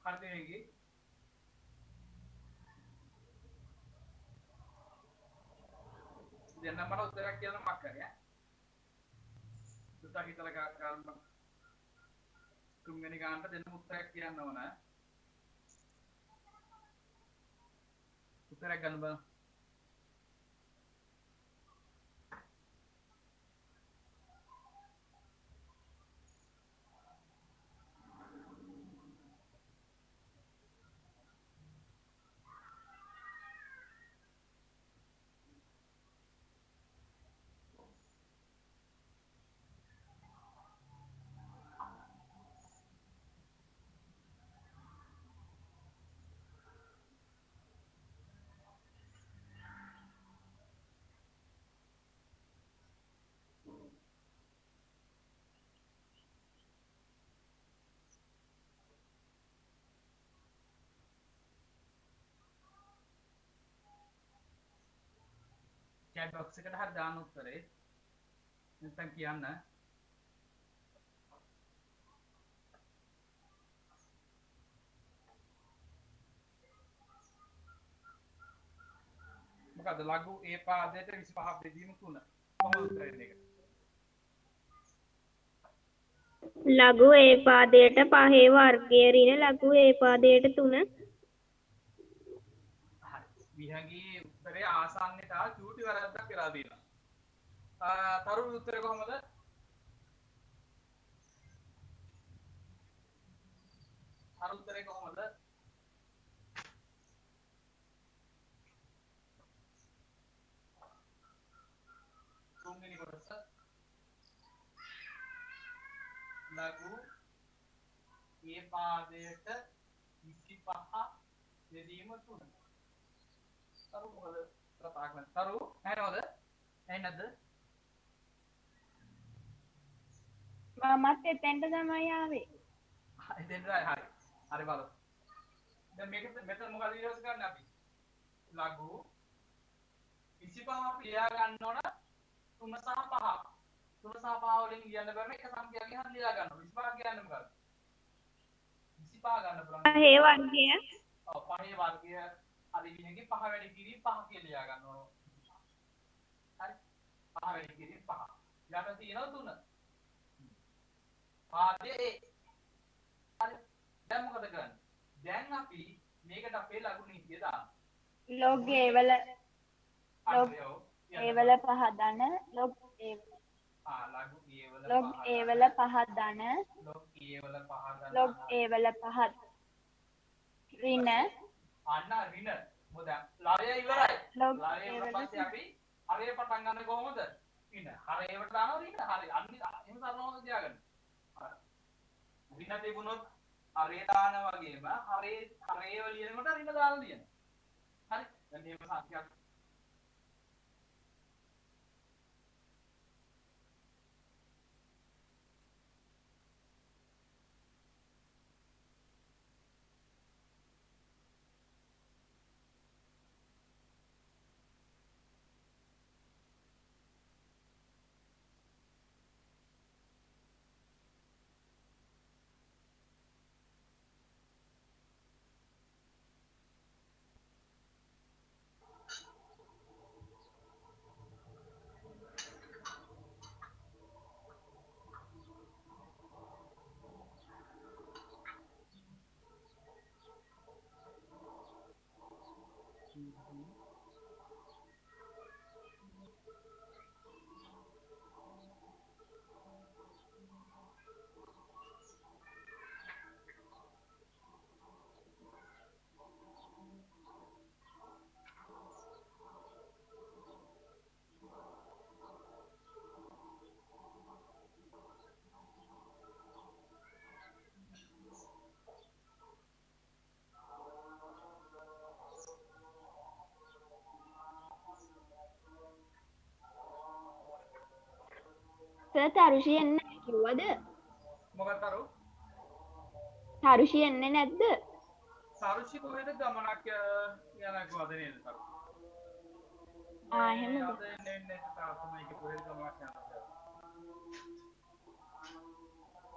හරිද මේකේ? දැන් නම් මට උත්තරයක් කියන්න මක් කරේ ඈ. සුට්ටක් හිතලා ගන්න. තුන්වෙනි ගානට දෙන්න උත්තරයක් කියන්න ඕන. උත්තරයක් ගන්න බලන්න. chat box එකට හරි දාන්න උත්තරේ. නැත්නම් කියන්න. මොකද ලඝු ඒ පාදයට 25ක් බෙදීම 3. කොහොමද උත්තරේ දෙක? ලඝු ඒ පාදයට 5 වර්ගය ඍණ ලඝු ඒ පාදයට 3. හරි. විහගේ උත්තරේ ආසන්නතා චූටි වැරද්දක් වෙලා තියෙනවා. තරුණ උත්තරේ කොහොමද? තරුණ උත්තරේ කොහොමද? තුන්වෙනි කොටස ලඝු ඒ පාදයට 25 බෙදීම 3. තරු මොකද කතා කරන්නේ? තරු ඇහෙනවද? ඇහෙන්නේ නැද්ද? මමත් එතෙන්ට තමයි ආවේ. එතෙන්ට හරි. හරි බලමු. දැන් මේක මෙතන මොකද ඊළඟට ගන්න අපි? ලඝු 25 අපි ලියා ගන්න ඕන 3 සහ 5. 3 සහ 5 වලින් ලියන්න බැරි එක සංඛ්‍යාවකින් හරි ලියා ගන්න ඕන. 25 කියන්නේ මොකක්ද? 25 ගන්න පුළුවන්. 5 වර්ගය. ඔව් 5 වර්ගය හරි විදිහකින් 5 වැඩි කිරීම 5 කියලා ලියා ගන්න ඕන. හරි. 5 වැඩි කිරීම 5. ඊළඟට තියෙනවා 3. පාදයේ හරි. දැන් මොකද කරන්නේ? දැන් අපි මේකට අපේ ලඝු නීතිය දානවා. log a වල a වල පහ ධන log a ලඝු a වල log a වල පහ ධන log a වල පහ ධන log a වල පහ රින අන්න රින මොකද ලවය ඉවරයි. ලොග් ලවය ඉවරට පස්සේ අපි හරේ පටන් ගන්න කොහොමද? රින. හරේවට දානවා රින. හරි. අන්න එහෙම කරනවද තියාගන්න. හරි. රින තිබුණොත් හරේ දාන වගේම හරේ ලියනකොට රින දාලා ලියනවා. හරි. දැන් මේක සංඛ්‍යාවක් සර් තරුෂි එන්නේ නැහැ කිව්වද? මොකක්ද අර තරුෂි එන්නේ නැද්ද? සාරුෂි කොහෙද ගමනක් යනවා නේද සරු? එහෙමද? අද එන්නේ තාත්තමයි කොහෙද ගමනක් යනවා.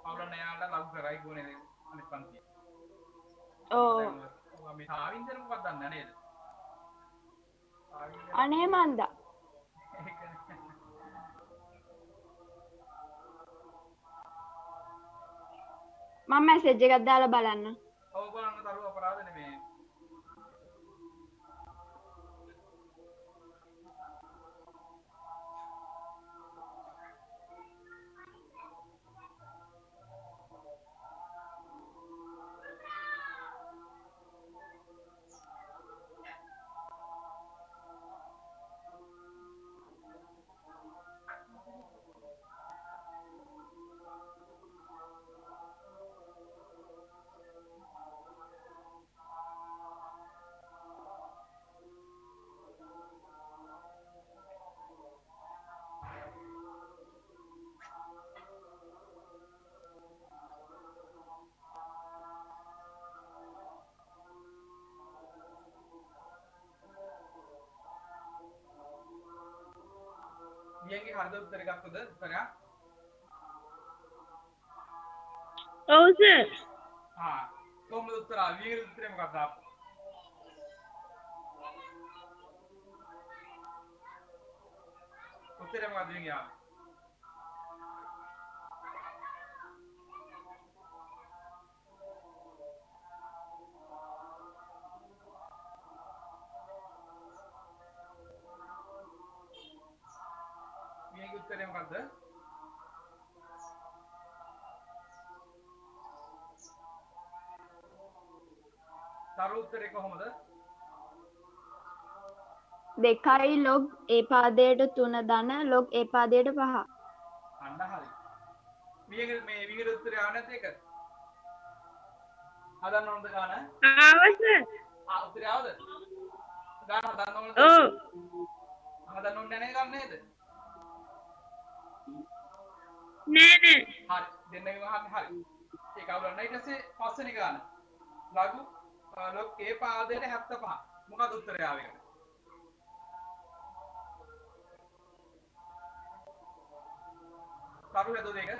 අවුලන්න යාට ලව් කරයි ගෝනේ අනිත් පන්තිය. ඔව්. මේ ආවින්දර මොකක්ද දන්නේ නේද? අනේ මන්දා. මම මැසේජ් එකක් දාලා බලන්න. ඔව් බලන්න දරුව අපරාධ නෙමෙයි. මියන්ගේ හරිද උත්තර ගත්තද උත්තරයක්? ඔව් සර්. කොහොමද උත්තර ආවේ? උත්තරේ මොකක්ද ආපු? උත්තරේ මොකක්ද වින්ගේ ආවේ? මියන්ගේ උත්තරේ මොකක්ද? තරු උත්තරේ කොහොමද? 2යි log ඒ පාදයට 3 ධන log ඒ පාදයට 5. අන්න හරි. මියන්ගේ මේ වින්ගේ උත්තරේ ආව නැත් ඒක. හදන්න ඕනද ගාන? ආවා සර්. උත්තරේ ආවද? ගාන හදන්න ඕනද? ඔව්. හදන්න ඕනේ නැහැ ගන්න නේද? නෑ නෑ. හරි දෙන්නගේම හරි. ඒක අවුලක් නැහැ. ඊට පස්සේ පස්වෙනි ගාන. ලඝු log ඒ පාදයට 75. මොකද උත්තරය ආවේ? කරු හදුව දෙක.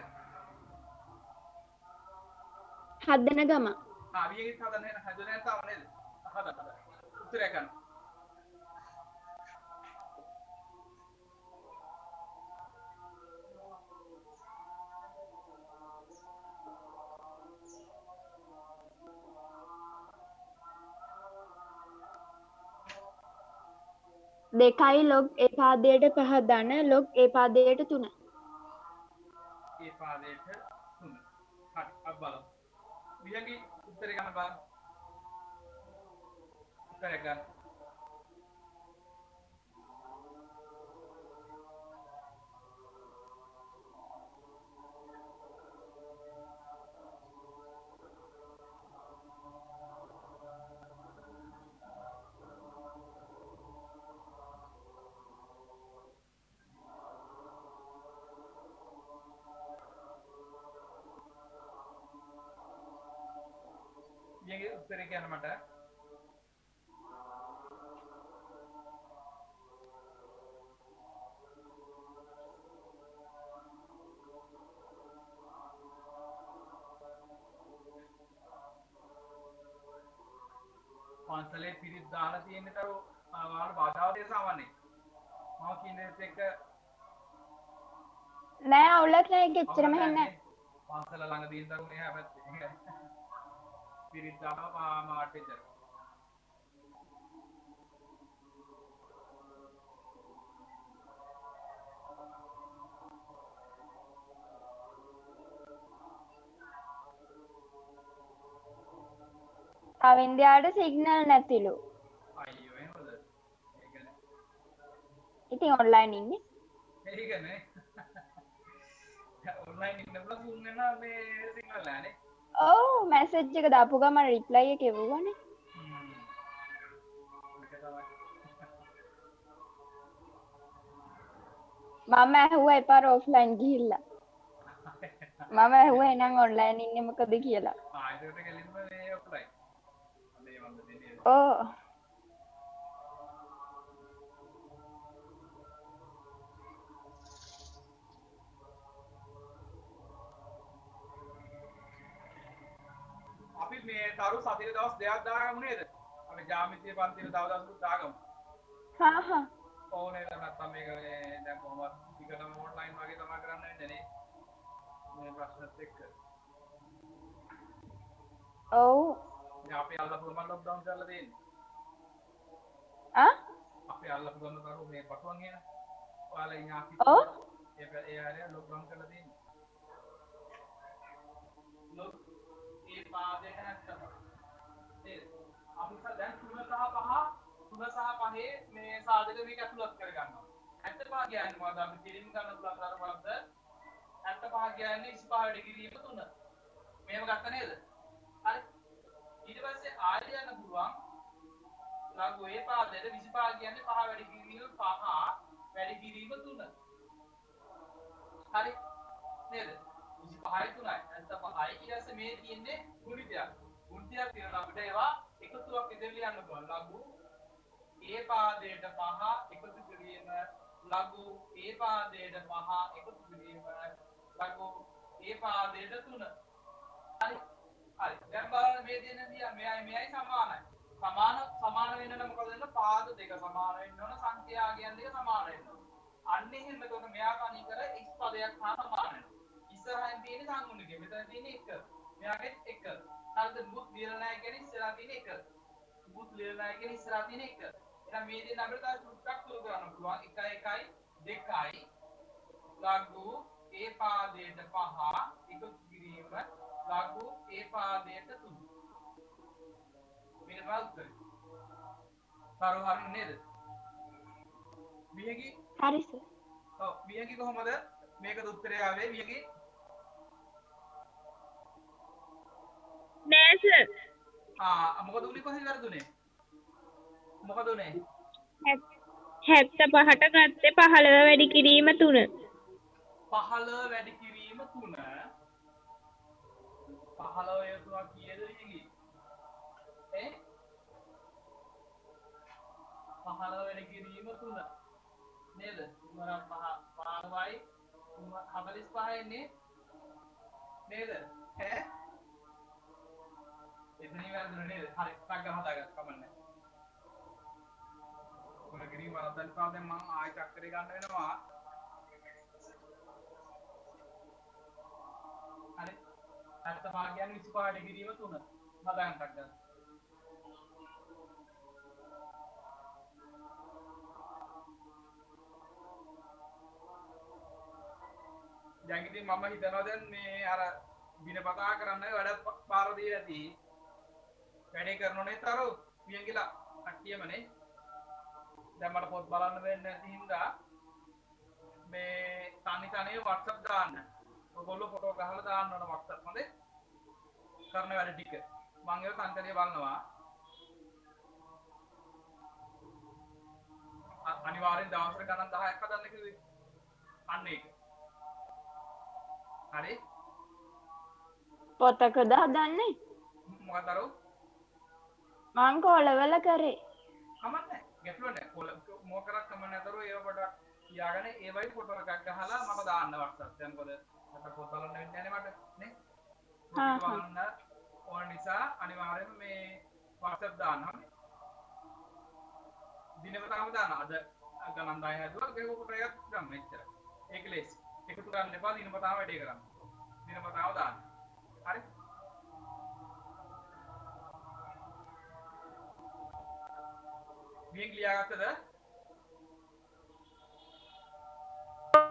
හදන ගම. වියගේ හදන්න හදුව නැත්නම් නේද? හදන්න. උත්තරය ගන්න. දෙකයි log ඒ පාදයට 5 ධන log ඒ පාදයට 3. ඒ පාදයට 3. හරි අපි බලමු. වියගේ උත්තරය ගන්න බලන්න. උත්තරයක් ගන්න. මේකේ උත්තරේ කියන්න මට. පන්සලේ පිරිත් දාලා තියෙන තරු ඔයාලට බාධාවද සාමාන්‍යයෙන්? මම කියන දේත් එක්ක නෑ අවුලක් නෑ ඒක එච්චරම හෙන්නේ පන්සල ළඟ තියෙන තරු මෙහා පැත්තේ. පිරිත් දානවා මාට විතර. අවින්දයාට සිග්නල් නැතිලු. අයියෝ එහෙමද? ඒකනේ. ඉතින් ඔන්ලයින් ඉන්නේ. ඒකනේ. ඔන්ලයින් ඉන්න බල සූම් වෙනවා මේ සිග්නල් නැහනේ. ඔව් මැසේජ් එක දාපු ගමන් රිප්ලයි එක එවුවනේ. ඒක තමයි. මම ඇහුවා එපාර ඔෆ්ලයින් ගිහිල්ලා. මම ඇහුවා එහෙනම් ඔන්ලයින් ඉන්නේ මොකද කියලා. ඒකට ගෙලින්ම මේ ඔෆ්ලයින්. අනේ මම දෙන්නේ. ඕ අපි මේ තරු සතියේ දවස් දෙකක් දාගමු නේද? අපි ජ්‍යාමිතිය පන්තියේ තව දවසක් දාගමු. හා හා ඔව් නේද? නැත්තම් මේක මේ දැන් කොහොමද ටිකටම ඔන්ලයින් වගේ තමයි කරන්න වෙන්නේ නේ. මේ ප්‍රශ්නත් එක්ක. ඔව් දැන් අපි අල්ලපු ගමන් ලොක්ඩවුන් කරලා තියෙන්නේ. ආ අපි අල්ලපු ගමන් තරු මේ පටුවන් කියන. ඔයාලා ඉන්නේ අපි. ඔව් ඒ ආරය ලොක්ඩවුන් කරලා තියෙන්නේ. ලොක් ඒ පාදයට නැත්තම් නේද? අපි දැන් 3 සහ 5 මේ සාධක මේක ඇතුළත් කර ගන්නවා. 75 කියන්නේ මොකද? අපි පිළිම ගන්න පුළුවන් තර බලද්ද 75 කියන්නේ 25 වැඩි කිරීම 3. මේව ගත්ත නේද? හරි. ඊට පස්සේ ආයෙ යන්න පුළුවන්. ලඝු ඒ පාදයට 25 කියන්නේ 5 වැඩි කිරීම 5 වැඩි කිරීම 3. හරි. නේද? 25යි 3යි. නැත්නම් 5යි ඊට පස්සේ මේ තියෙන්නේ ගුණිතයක්. ගුණිතයක් තියෙනවා අපිට ඒවා එකතුවක් ඉදිරිය ලියන්න පුළුවන්. ලඝු ඒ පාදයට 5 එකතු කිරීම ලඝු ඒ පාදයට 5 එකතු කිරීම ලඝු ඒ පාදයට 3. හරි. හරි. දැන් බලන්න මේ දෙන මෙයයි සමානයි. සමාන වෙන්න නම් මොකද වෙන්න? පාද දෙක සමාන වෙන්න ඕන. සංඛ්‍යාගයන් දෙක සමාන වෙන්න ඕන. අන්න එහෙම එතකොට මෙයා කණී කර x පදයක් හා සමාන වෙනවා. ඉස්සරහින් තියෙන සංගුණිකය. මෙතන තියෙන්නේ 1. මෙයාගෙත් 1. හරිද? මුත් ලියලා නැහැ කියන්නේ ඉස්සරහ තියෙන 1. මුත් ලියලා නැහැ කියන්නේ ඉස්සරහ තියෙන 1. එහෙනම් මේ දෙන්න අපිට තව සුට්ටක් තුරු කරන්න පුළුවන්. 1 1 2යි ලඝු ඒ පාදයට 5 එකතු කිරීම ලඝු ඒ පාදයට 3. මේක තමයි උත්තරේ. සාරු හරිනේ නේද? මියගි හරි සර් ඔව් මියගි කොහමද මේකද උත්තරය ආවේ මියගි? නෑ සර්. මොකද උනේ කොහෙද වැරදුනේ? මොකද උනේ? 75ට ගත්තේ 15 වැඩි කිරීම 3. 15 වැඩි කිරීම 3. 15 යතුවා කීයද මියගි? 15 වැඩි කිරීම 3. නේද? 3 15යි 45 එන්නේ නේද? එතනින් වැරදුනේ නේද? හරි. ටක් ගාලා හදාගන්න කමන්නේ. ඔය කිරීම වරද්දන්න පාව දැන් මම ආයෙ චක්‍රේ ගන්න වෙනවා. හරි. 75 කියන්නේ 25 වැඩි කිරීම 3. හදාගන්න ටක් ගාලා. දැන් ඉතින් මම හිතනවා දැන් මේ අර දිනපතා කරන්න වැඩ පාර දීලා ඇති. වැඩේ කරනෝනේ තරු මියන් ගිලා කට්ටියමනේ දැන් මට පොත් බලන්න වෙන්නේ නැති හින්දා මේ තනිය WhatsApp දාන්න. ඔයගොල්ලෝ ෆොටෝ ගහලා දාන්න ඕන WhatsApp හොඳේ. කරන වැඩ ටික. මම ඒක තනිය බලනවා. අනිවාර්යෙන් දවසකට ගණන් 10ක් හදන්න කිව්වේ. අන්න ඒක. හරි. පොතකද හදන්නේ? මොකද අර මං කොලවල කරේ. කමන්නේ. ගැටලුවක් නැහැ. මොකක් කරක් කමන්නේ නැතර ඒව කොට තියාගෙන ඒ වගේ ෆොටෝ එකක් ගහලා මම දාන්න WhatsApp එකෙන්. මොකද මට පොත බලන්න වෙන්නේ නැහැ මට නේ. බලන්න ඕන නිසා අනිවාර්යෙන්ම මේ WhatsApp දාන්න ඕනේ. දිනවතාවම දාන්න. අද ගණන් 10 හැදුවා ඒක කොට එකක් ගන්න මෙච්චර. ඒක ලේසි. එකතු කරන්න එපා දිනවතාවම වැඩේ කරන්න. දිනවතාව දාන්න. හරි. මේක ලියාගත්තද?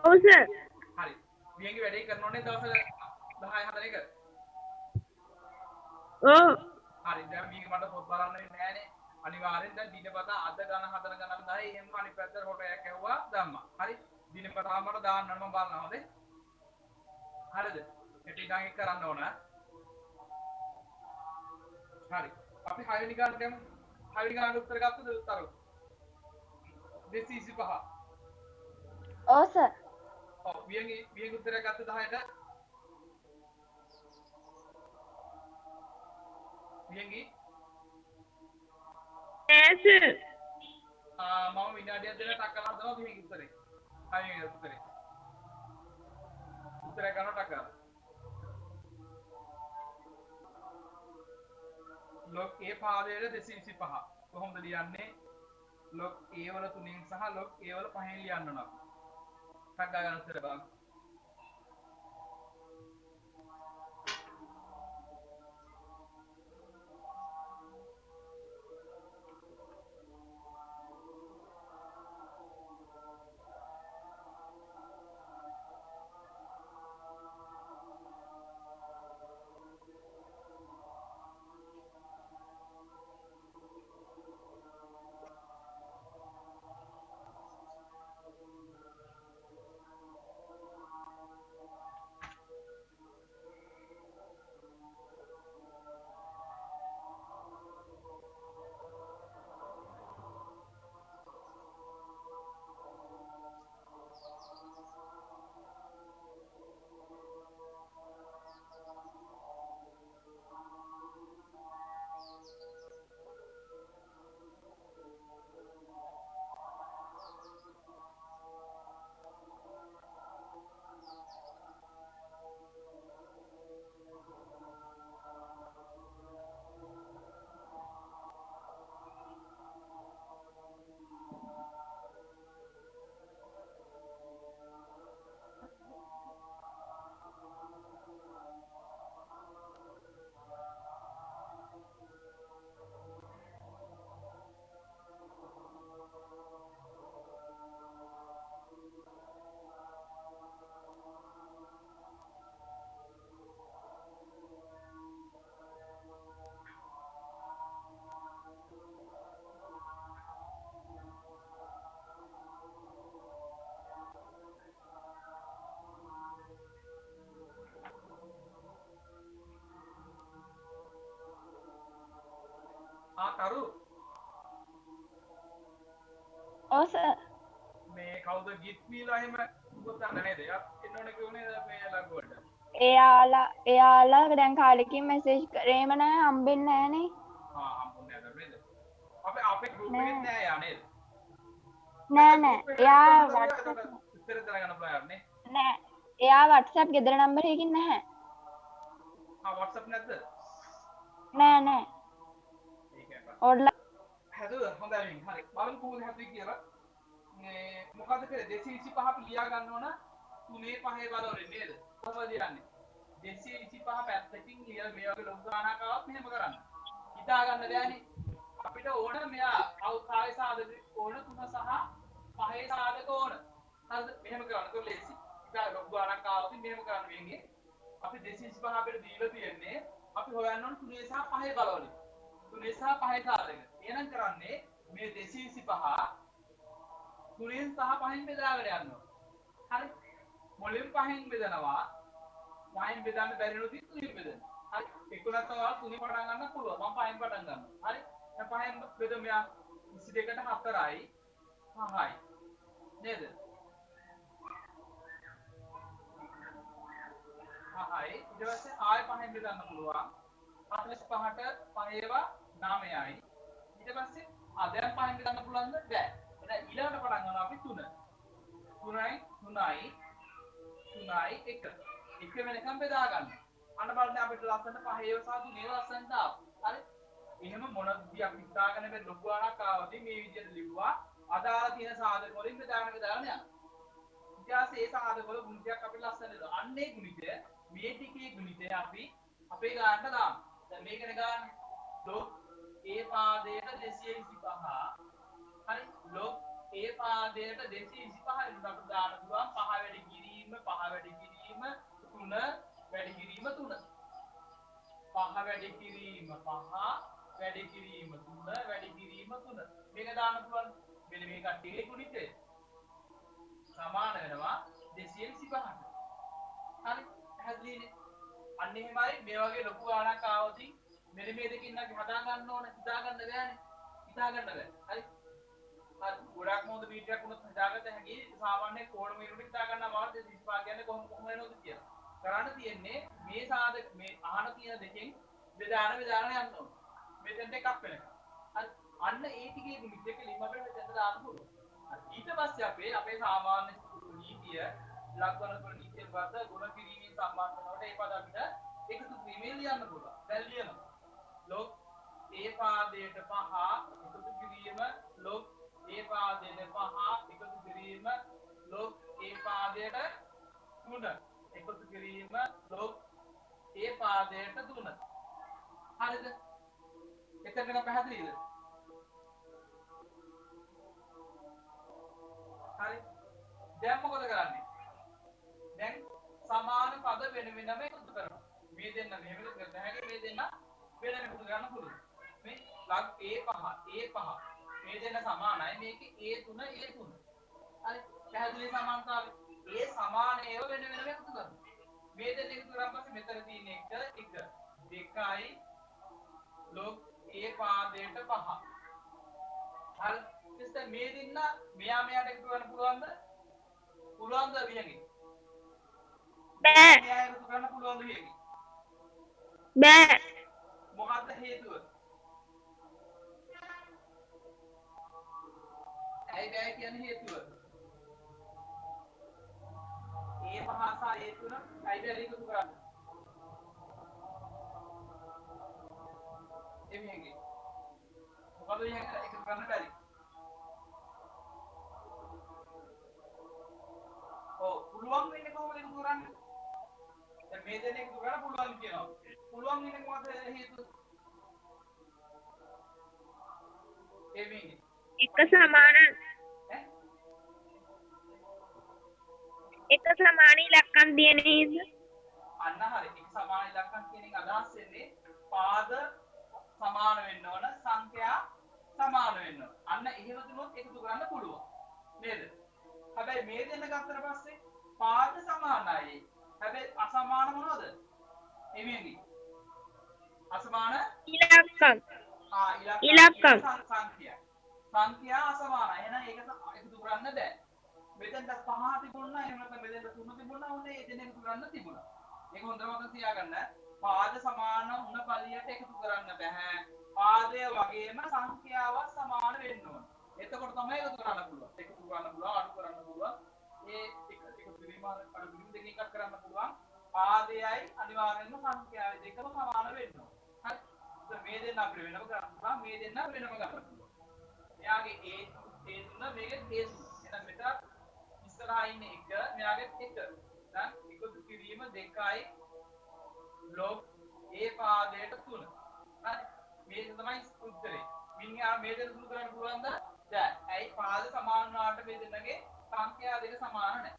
ඔව් සර්. හරි. වියන්ගේ වැඩේ කරන්න ඕනේ දවස් 10 හදන එක. ඔව්. හරි. දැන් මේක මට පොත් බලන්න වෙන්නේ නැහනේ. අනිවාර්යෙන් දැන් දිනපතා අද ගණන් හදන ගණන් 10 එහෙම අනිත් පැත්තට ෆොටෝ එකක් ඇහුවා දැම්මා. හරි. දිනපතාම මට දාන්න ඕන මම බලනවා හොඳේ. හරිද? ඒ ටික එක කරන්න ඕන. හරි. අපි 6 වෙනි ගානට යමු. 6 වෙනි ගානට උත්තර ගත්තද උත්තර? 225. ඔව් සර්. ඔව් වියන්ගේ උත්තරය ගත්ත 10ට. වියන්ගේ නෑ සර්. මම විනාඩියක් දෙන්න ටක් කරලා හදනවා වියන්ගේ උත්තරේ. 6 වෙනි උත්තරේ. උත්තරය ගන්න ටක් කරලා. log a පාදයට 225. කොහොමද ලියන්නේ? log a වල 3න් සහ log a වල 5න් ලියන්න ඕන. ටක් ගන්න උත්තර බලන්න. තරු ඔව් සර්. මේ කවුද ගිත් වීලා එහෙම ගොතන්න නේද? එන්න ඕනේ කිව්නේ මේ ලඟුවට. එයාලා දැන් කාලෙකින් මෙසේජ් කරේම නැහැ හම්බෙන්නේ නැහනේ. හම්බුන්නේ නැහැ නේද? අපේ ගෲප් එකේ නෑ යා නේද? නෑ. එයා WhatsApp උත්තර දැනගන්න පුළුවන් නේ. නෑ. එයා WhatsApp ගෙදර නම්බර් එකකින් නැහැ. WhatsApp නැද්ද? නෑ. ඔන්ලයින් හැදුවා හොඳයි. හරි. බලමු කොහොමද හැදුවේ කියලා. මේ මොකද කරේ 225 අපි ලියා ගන්න ඕන 3 5 බලවලින් නේද? කොහොමද ලියන්නේ? 225 පැත්තකින් ලියලා මේ වගේ ලොකු ගානක් ආවත් මෙහෙම කරන්න. හිතා ගන්න බෑනේ. අපිට ඕන මෙයා අවුත්කාරය සාධක ඕන 3 සහ 5 සාධක ඕන. හරිද? මෙහෙම කරන්න. ඒක ලේසි. ඉතින් ලොකු ගානක් ආවත් මෙහෙම කරන්න වෙන්නේ. අපි 225 අපිට දීලා තියෙන්නේ අපි හොයන්න ඕන 3 සහ 5 බලවලින්. 3 සහ 5 සාධක. එහෙනම් කරන්නේ මේ 225 තුනෙන් සහ පහෙන් බෙදාගෙන යනවා. හරි. මුලින් පහෙන් බෙදනවා. පහෙන් බෙදන්න බැරි නෝ තුනෙන් බෙදනවා. හරි. එක්කනත් ඔයාලා තුනෙන් පටන් ගන්න පුළුවන්. මම පහෙන් පටන් ගන්නවා. හරි. දැන් පහෙන් බෙදමු යා 22ට 4යි 5යි. නේද? 5යි. ඊට පස්සේ ආයෙ පහෙන් බෙදන්න පුළුවන්. 45ට 5ඒවා 9යි. ඊට පස්සේ දැන් පහෙන් බෙදන්න පුළුවන්ද? බැහැ. එහෙනම් ඊළඟට පටන් ගන්නවා අපි 3. 3යි 3යි 3යි 1. 1 වෙනකම් බෙදා ගන්න. අන්න බලන්න අපිට ලස්සනට 5ඒව සහ 3ඒව ලස්සනට ආවා. හරි? එහෙම මොන විදියක් හිතාගෙන මේ ලොකු ගානක් ආවදී මේ විදියට ලිව්වා. අදාළ තියෙන සාධක වලින් බෙදාගෙන යනවා. ඊට ඒ සාධක වල ගුණිතයක් අපිට ලස්සනට දාන්න. අන්නේ ගුණිතය මේ ටිකේ ගුණිතය අපි අපේ ගානට දාන්න. දැන් මේකනේ ගන්න. ලොග් ඒ පාදයට 225. හරි? ලොග් ඒ පාදයට 225 වෙනුවට අපිට දාන්න පුළුවන් 5 වැඩි කිරීම 3 වැඩි කිරීම 3 වැඩි කිරීම 3. 5 වැඩි කිරීම 5 වැඩි කිරීම 3 වැඩි කිරීම 3. මේක දාන්න පුළුවන්. මෙන්න මේක ටේ ගුණිතය. සමාන වෙනවා 225ට. හරි? පැහැදිලිනේ? අන්න එහෙමයි මේ වගේ ලොකු ගාණක් ආවොත් මෙන්න මේ දෙකින් අපි හදා ගන්න ඕන. හිතා ගන්න බෑනේ. හිතා ගන්න බෑ. හරි? හරි ගොඩක් මොහොත වීඩියෝයක් වුණත් හදාගත්ත හැකි සාමාන්‍ය කෝඩ් මිනුට හිතා ගන්න අමාරුයි 225 කියන්නේ කොහොම වෙනවද කියලා. කරන්න තියෙන්නේ මේ සාධක මේ අහන තියෙන දෙකෙන් බෙදාන යන්න ඕන. මෙතෙන්ට එකක් වෙනකම්. හරි අන්න ඒ ටිකේ ගුණිතයක ලිම අපිට මෙතෙන්ට දාන්න පුළුවන්. ඊට පස්සේ අපේ සාමාන්‍ය නීතිය ලක්වන තුන නීතිය වර්ධ ගුණ කිරීමේ සම්බන්ධ වෙනකොට ඒ පද අපිට එකතු කිරීමෙන් ලියන්න පුළුවන්. දැන් ලියනවා. log ඒ පාදයට 5 එකතු කිරීම log ඒ පාදයට 5 එකතු කිරීම log ඒ පාදයට 3 එකතු කිරීම log ඒ පාදයට 3. හරිද? එතනක පැහැදිලිද? හරි. දැන් මොකද කරන්නේ? දැන් සමාන පද වෙන වෙනම එකතු කරනවා. මේ දෙන්න මෙහෙම කරන්න හැකි මේ දෙන්න වෙන එකතු කරන්න පුළුවන්. මේ log A5 මේ දෙන්න සමානයි මේකේ A3 හරි පැහැදිලි සමානතාවය ඒ සමාන ඒවා වෙන වෙනම එකතු කරනවා මේ දෙන්න එකතු කරාම පස්සේ මෙතන තියෙන 1 2යි log A පාදයට 5 හරි ඉතින් මේ දෙන්න මෙයා මෙයාට එකතු කරන්න පුළුවන්ද වියගේ බෑ මෙයා එකතු කරන්න පුළුවන්ද වියගේ බෑ මොකද්ද හේතුව ඇයි බෑ කියන්නේ හේතුව ඒ පහසා ඒ තුන ඇයි බෑ එකතු කරන්න එමියගේ මොකද එකතු කරන්න බැරි පුළුවන් වෙන්නේ කොහොමද එකතු කරන්නේ දැන් මේ දෙන එකතු කරන්න පුළුවන් කියනවා පුළුවන් වෙන්නේ මොකද හේතුව එමියගේ එක සමාන එක සමාන ඉලක්කම් තියෙන නේද? අන්න හරි. එක සමාන ඉලක්කම් කියන එක අදහස් වෙන්නේ පාද සමාන වෙන්න ඕන සංඛ්‍යා සමාන වෙන්න ඕන. අන්න එහෙම දුනොත් එකතු කරන්න පුළුවන්. නේද? හැබැයි මේ දෙන්න ගත්තට පස්සේ පාද සමානයි. හැබැයි අසමාන මොනවද? එමෙන්නේ. අසමාන ඉලක්කම්. ඉලක්කම් සංඛ්‍යා. සංඛ්‍යා අසමානයි. එහෙනම් ඒක එකතු කරන්න බෑ. මෙතෙන්ට 5 තිබුණා එහෙම නැත්නම් මෙතෙන්ට 3 තිබුණා ඕනේ ඒ දෙන එකතු කරන්න තිබුණා. ඒක හොඳට මතක තියාගන්න. පාද සමාන වුණ පළියට එකතු කරන්න බෑ. පාදය වගේම සංඛ්‍යාවක් සමාන වෙන්න ඕන. එතකොට තමයි එකතු කරන්න පුළුවන්. එකතු කරන්න පුළුවන් අඩු කරන්න පුළුවන්. ඒ එකතු කිරීම අඩු කිරීම දෙකෙන් එකක් කරන්න පුළුවන්. පාදයයි අනිවාර්යෙන්ම සංඛ්‍යාවයි දෙකම සමාන වෙන්න ඕන. හරි. මේ දෙන්න අපිට වෙනම කරන්න පුළුවන්. මේ දෙන්න වෙනම ගන්න පුළුවන්. එයාගේ ඒ තුන මේකේ ඒ තුන. එහෙනම් මෙතන ඉස්සරහා ඉන්නේ 1 මෙයාගේ 1 දැන් එකතු කිරීම 2යි log A පාදයට 3 හරි මේක තමයි උත්තරේ මිනිහා මේ දෙක සුදු කරන්න පුළුවන්ද දැන් ඇයි පාද සමාන වුණාට මේ දෙන්නගේ සංඛ්‍යා දෙක සමාන නැහැ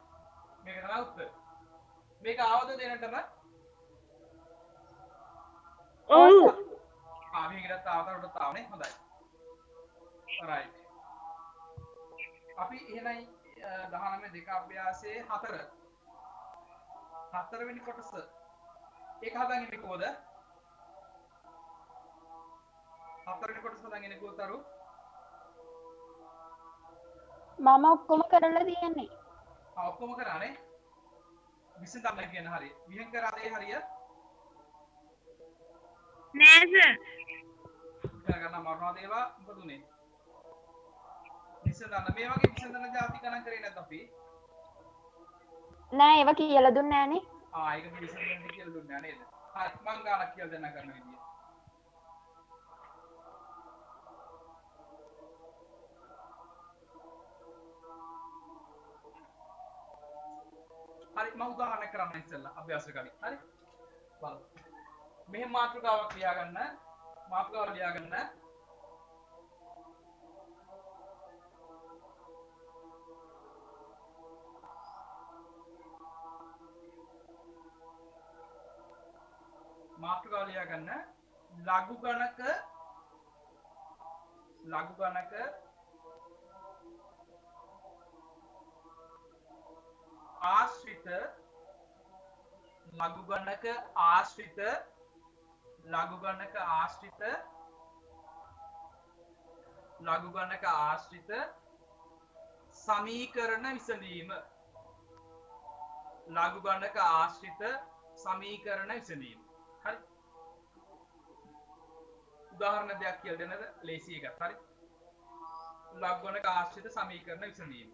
මේක තමයි උත්තරේ මේක ආවද දෙන්නටම ඔව් මේකට තාවතරට තාවනේ හොඳයි right. අපි එහෙනම් 19 දෙක අභ්‍යාසයේ 4 වෙනි කොටස ඒක හදාගන්නේ කොහොමද? 4 වෙනි කොටස හදාගන්නේ කොහොමද තරු? මම ඔක්කොම කරලා තියෙන්නේ. ඔක්කොම කරානේ. විසඳන්න කියන හරිය. විහෙන් කරාද ඒ හරිය? නෑ සර්. ගන්න මරණවාද ඒවා මොකද උනේ? විසඳන්න මේ වගේ විසඳන જાති ගණන් කරේ නැද්ද අපි? නෑ ඒව කියලා දුන්නේ නෑනේ. ඒක විසඳන්න කියලා දුන්නා නේද? හරි මං ගානක් කියලා දෙන්න කරන විදිය. හරි මම උදාහරණයක් කරන්න ඉස්සෙල්ලා අභ්‍යාස කලින්. හරි? බලමු. මෙහෙම මාතෘකාවක් ලියා ගන්න. මාතෘකාව ලියා ගන්න. මාතෘකාව ලියා ගන්න. ලඝු ගණක ආශ්‍රිත සමීකරණ විසඳීම. ලඝු ගණක ආශ්‍රිත සමීකරණ විසඳීම. හරි? උදාහරණ දෙයක් කියලා දෙන්නද? ලේසි එකක්. හරි? ලඝු ගණක ආශ්‍රිත සමීකරණ විසඳීම.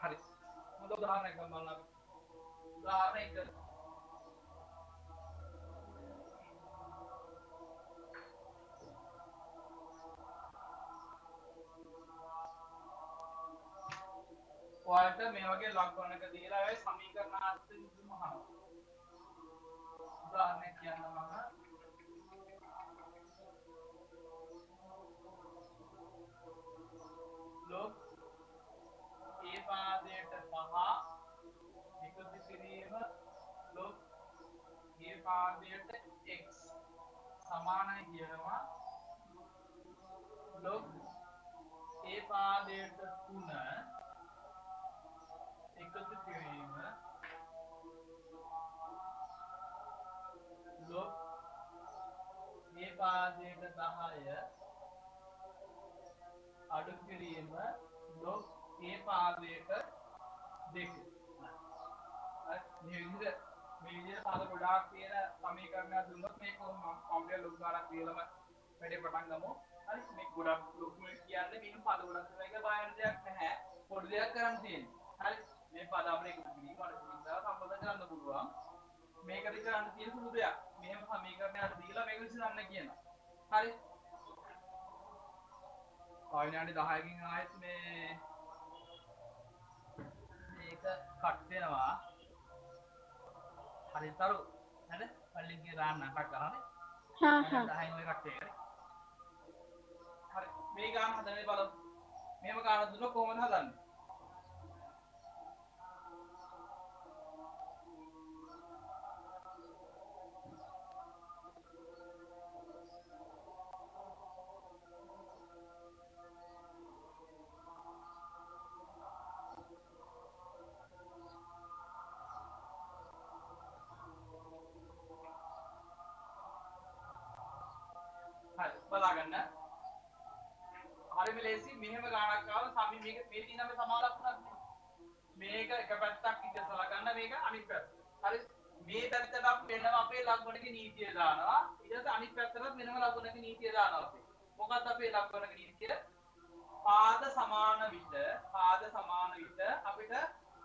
හරි හොඳ උදාහරණයක් ගමන් අපි උදාහරණ 1 ඔයාලට මේ වගේ ලඝු ගණක දීලා ඒ සමීකරණ ආශ්‍රිත විසඳුම අහනවා. උදාහරණයක් කියන්න මම log a පාදයට 5 එකතු කිරීම log a පාදයට x සමානයි කියනවා log a පාදයට 3 එකතු කිරීම log a පාදයට 10 අඩු කිරීම log a පාදයට 2. මේ විදිහට පද ගොඩාක් තියෙන සමීකරණයක් දුන්නොත් මේක කම්පියුටර් ලොකු ගානක් තියලම වැඩේ පටන් ගමු. හරි මේක ගොඩක් ලොකු කියන්නේ මේක පද ගොඩක් තියෙන එක බයන දෙයක් නැහැ. පොඩි දෙයක් කරන්න තියෙන්නේ. හරි මේ පද අපිට එකතු කිරීම අනුකම්පාව සම්බන්ධ කරන්න පුළුවන්. මේකද කරන්න තියෙන සුළු දෙයක්. මෙහෙම සමීකරණයක් දීලා මේක විසඳන්න කියනවා. හරි විනාඩි 10කින් ආයෙත් මේක කට් වෙනවා. හරි තරු නේද? පල්ලින් ගිය දාන්න කට් කරන්නේ. 10න් ඔය කට් එකයි. හරි මේ ගාන හදන්නේ බලමු. මෙහෙම ගාන දුන්නොත් කොහොමද හදන්නේ? හරි බලාගන්න. හරිම ලේසි මෙහෙම ගානක් ආව සමි මේක මේ තියෙන මේ සමාලක්ෂණක් මේක එක පැත්තක් ඉස්සලා ගන්න මේක අනිත් පැත්ත. හරි මේ පැත්තට අපි වෙනම අපේ ලඝුගණක නීතිය දානවා. ඊට පස්සේ අනිත් පැත්තට වෙනම ලඝුගණක නීතිය දානවා අපි. මොකක්ද අපේ ලඝුගණක නීතිය? පාද සමාන විට අපිට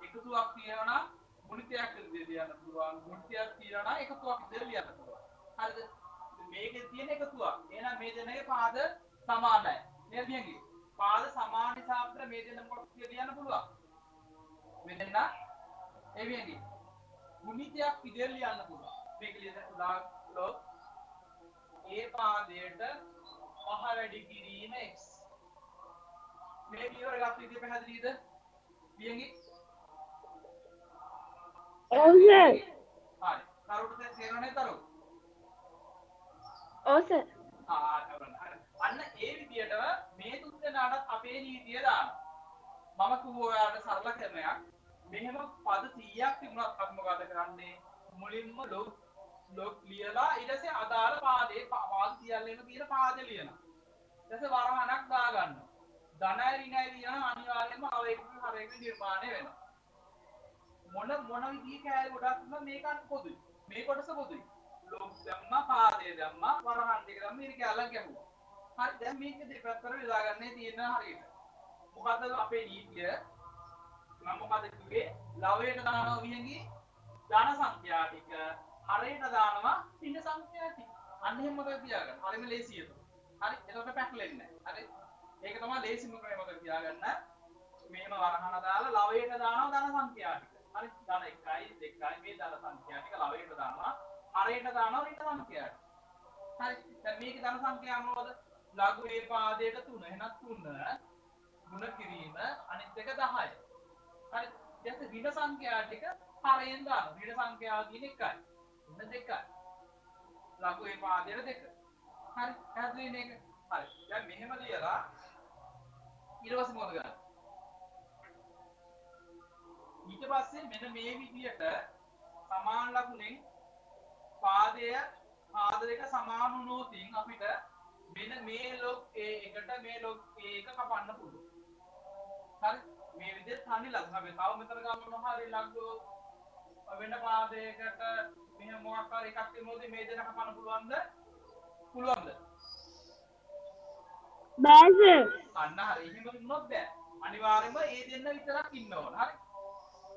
එකතුවක් තියෙනවා නම් ගුණිතයක් විදිහට ලියන්න පුළුවන්. ගුණිතයක් තියෙනවා නම් එකතුවක් විදිහට ලියන්න පුළුවන්. හරිද? මේකේ තියෙන එකතුවක්. එහෙනම් මේ දෙන්නගේ පාද සමානයි. නේද කියන්නේ? පාද සමාන නිසා අපිට මේ දෙන්න කොටස් ලියන්න පුළුවන්. මේ දෙන්න ඒ වියන්ගේ ගුණිතයක් විදියට ලියන්න පුළුවන්. මේක ලියන log a පාදයට පහ වැඩි කිරීම x. මේ විවර ගන්න විදිය පැහැදිලිද? වියන්ගේ ඔව් සර්. හරි. තරුට තේරෙන්නේ තරු. ඔව් සර්. අන්න ඒ විදියට මේ තුන් දෙනාට අපේ නීතිය දානවා. මම කිව්වා ඔයාලට සරල ක්‍රමයක්. මෙහෙම පද 100ක් තිබුණත් අපි මොකද කරන්නේ? මුලින්ම ලොග් ලියලා ඊට පස්සේ අදාළ පාදේ පාද සියල්ලෙම තියෙන පාදේ ලියනවා. ඊට පස්සේ වරහණක් දා ගන්නවා. ධනයි ඍණයි ලියන අනිවාර්යයෙන්ම අවේක හරයක නිර්මාණය වෙනවා. මොන විදිහේ කෑලි ගොඩක් නම් මේකත් පොදුයි. මේ කොටස පොදුයි. ලොග් දැම්මා පාදේ දැම්මා වරහන් දෙක දැම්මා මේක කැලක් ගැහුවා. හරි දැන් මේක දෙපැත්තට බෙදා ගන්න තියෙන හරියට. මොකද්ද අපේ නීතිය? මම මොකද කිව්වේ? ලවයට දානවා වියන්ගේ ධන සංඛ්‍යා ටික හරයට දානවා ඍණ සංඛ්‍යා ටික. අන්න එහෙම මතක තියාගන්න. හරිම ලේසියි ඒක. හරි එතකොට පැටලෙන්නේ නැහැ. හරි. ඒක තමයි ලේසිම ක්‍රමය මතක තියාගන්න. මෙහෙම වරහන දාලා ලවයට දානවා ධන සංඛ්‍යා ටික. හරි ධන 1යි 2යි මේ ධන සංඛ්‍යා ටික ලවයට දානවා. හරයට දානවා ඍණ සංඛ්‍යා ටික. හරි දැන් මේකේ ධන සංඛ්‍යා මොනවද? ලඝු a පාදයට 3 එහෙනම් 3 ගුණ කිරීම අනිත් එක 10යි. හරි දැන් ඍණ සංඛ්‍යා ටික හරයෙන් දානවා. ඍණ සංඛ්‍යාව කියන්නේ 1යි. ගුණ 2යි. ලඝු a පාදයට 2. හරි පැහැදිලි නේද? හරි දැන් මෙහෙම ලියලා ඊට පස්සේ මොකද කරන්නේ? ඊට පස්සේ මෙන්න මේ විදියට සමාන ලකුණෙන් පාදය පාද දෙක සමාන වුණොතින් අපිට මෙන්න මේ log a එකට මේ log a එක කපන්න පුළුවන්. හරි මේ විදිහට තනි ලකුණ අපි තව මෙතන ගන්න හරි ලග්ගු වෙන පාදයකට මෙහෙම මොකක් හරි එකක් දෙනොත් මේ දෙක කපන්න පුළුවන්ද? පුළුවන්ද? බෑ සර්. අන්න හරි එහෙම වුණොත් බෑ. අනිවාර්යයෙන්ම ඒ දෙන්න විතරක් ඉන්න ඕන. හරි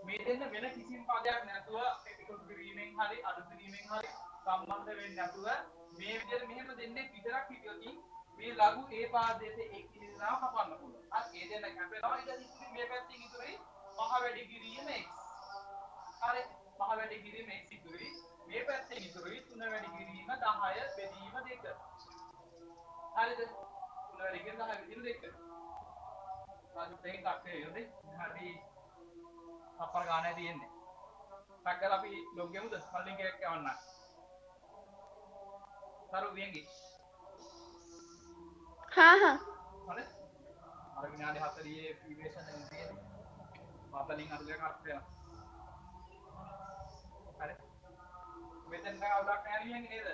මේ දෙන්න වෙන කිසිම පදයක් නැතුව එකතු කිරීමෙන් හරි අඩු කිරීමෙන් හරි සම්බන්ධ වෙන්නේ නැතුව මේ විදිහට මෙහෙම දෙන්නේ විතරක් හිටියොත් මේ ලඝු a පාදයට එක් ඉරිදාව කපන්න පුළුවන්. හරි ඒ දෙන්න කැපෙනවා ඊට පස්සේ මේ පැත්තෙන් ඉතුරුයි මහ වැඩි කිරීම x. හරි මහ වැඩි කිරීම x ඉතුරුයි මේ පැත්තෙන් ඉතුරුයි 3 වැඩි කිරීම 10 බෙදීම 2. හරිද? 3 වැඩි කිරීම 10 බෙදීම 2. රාජු දෙකක් හරිද? හරි අපර ගානේ තියෙන්නේ. ටක්කල අපි ලොග් ගෙමුද? මල්ලින් එකක් යවන්න. තරු වියන්ගේ. හා හා. හරි. අර විනාඩි 40 ප්‍රීවියස් එකෙන් තියෙන්නේ. 40න් අර දෙක අර්ථ වෙනවා. හරි. මෙතෙන් කවුලක් නැහැ වියන්ගේ නේද?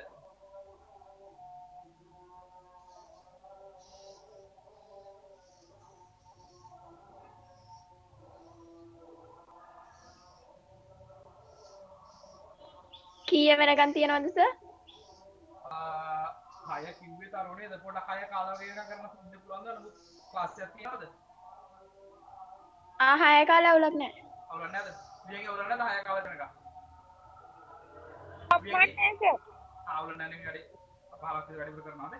කීය වෙනකන් තියනවද සර්? 6 කිව්වේ තරුණේද පොඩක් 6 කාලා වේගන කරන්න ඉන්න පුළුවන්ද? නමුත් ක්ලාස් එකක් තියෙනවද? 6 කාලේ අවුලක් නැහැ. අවුලක් නැද්ද? වියන්ගේ අවුලක් නැද්ද 6 කාලා වෙනකන්? නැහැ සර්. අවුලක් නැහැ නේ වැඩි. 15ක් විතර වැඩි කරනවාද?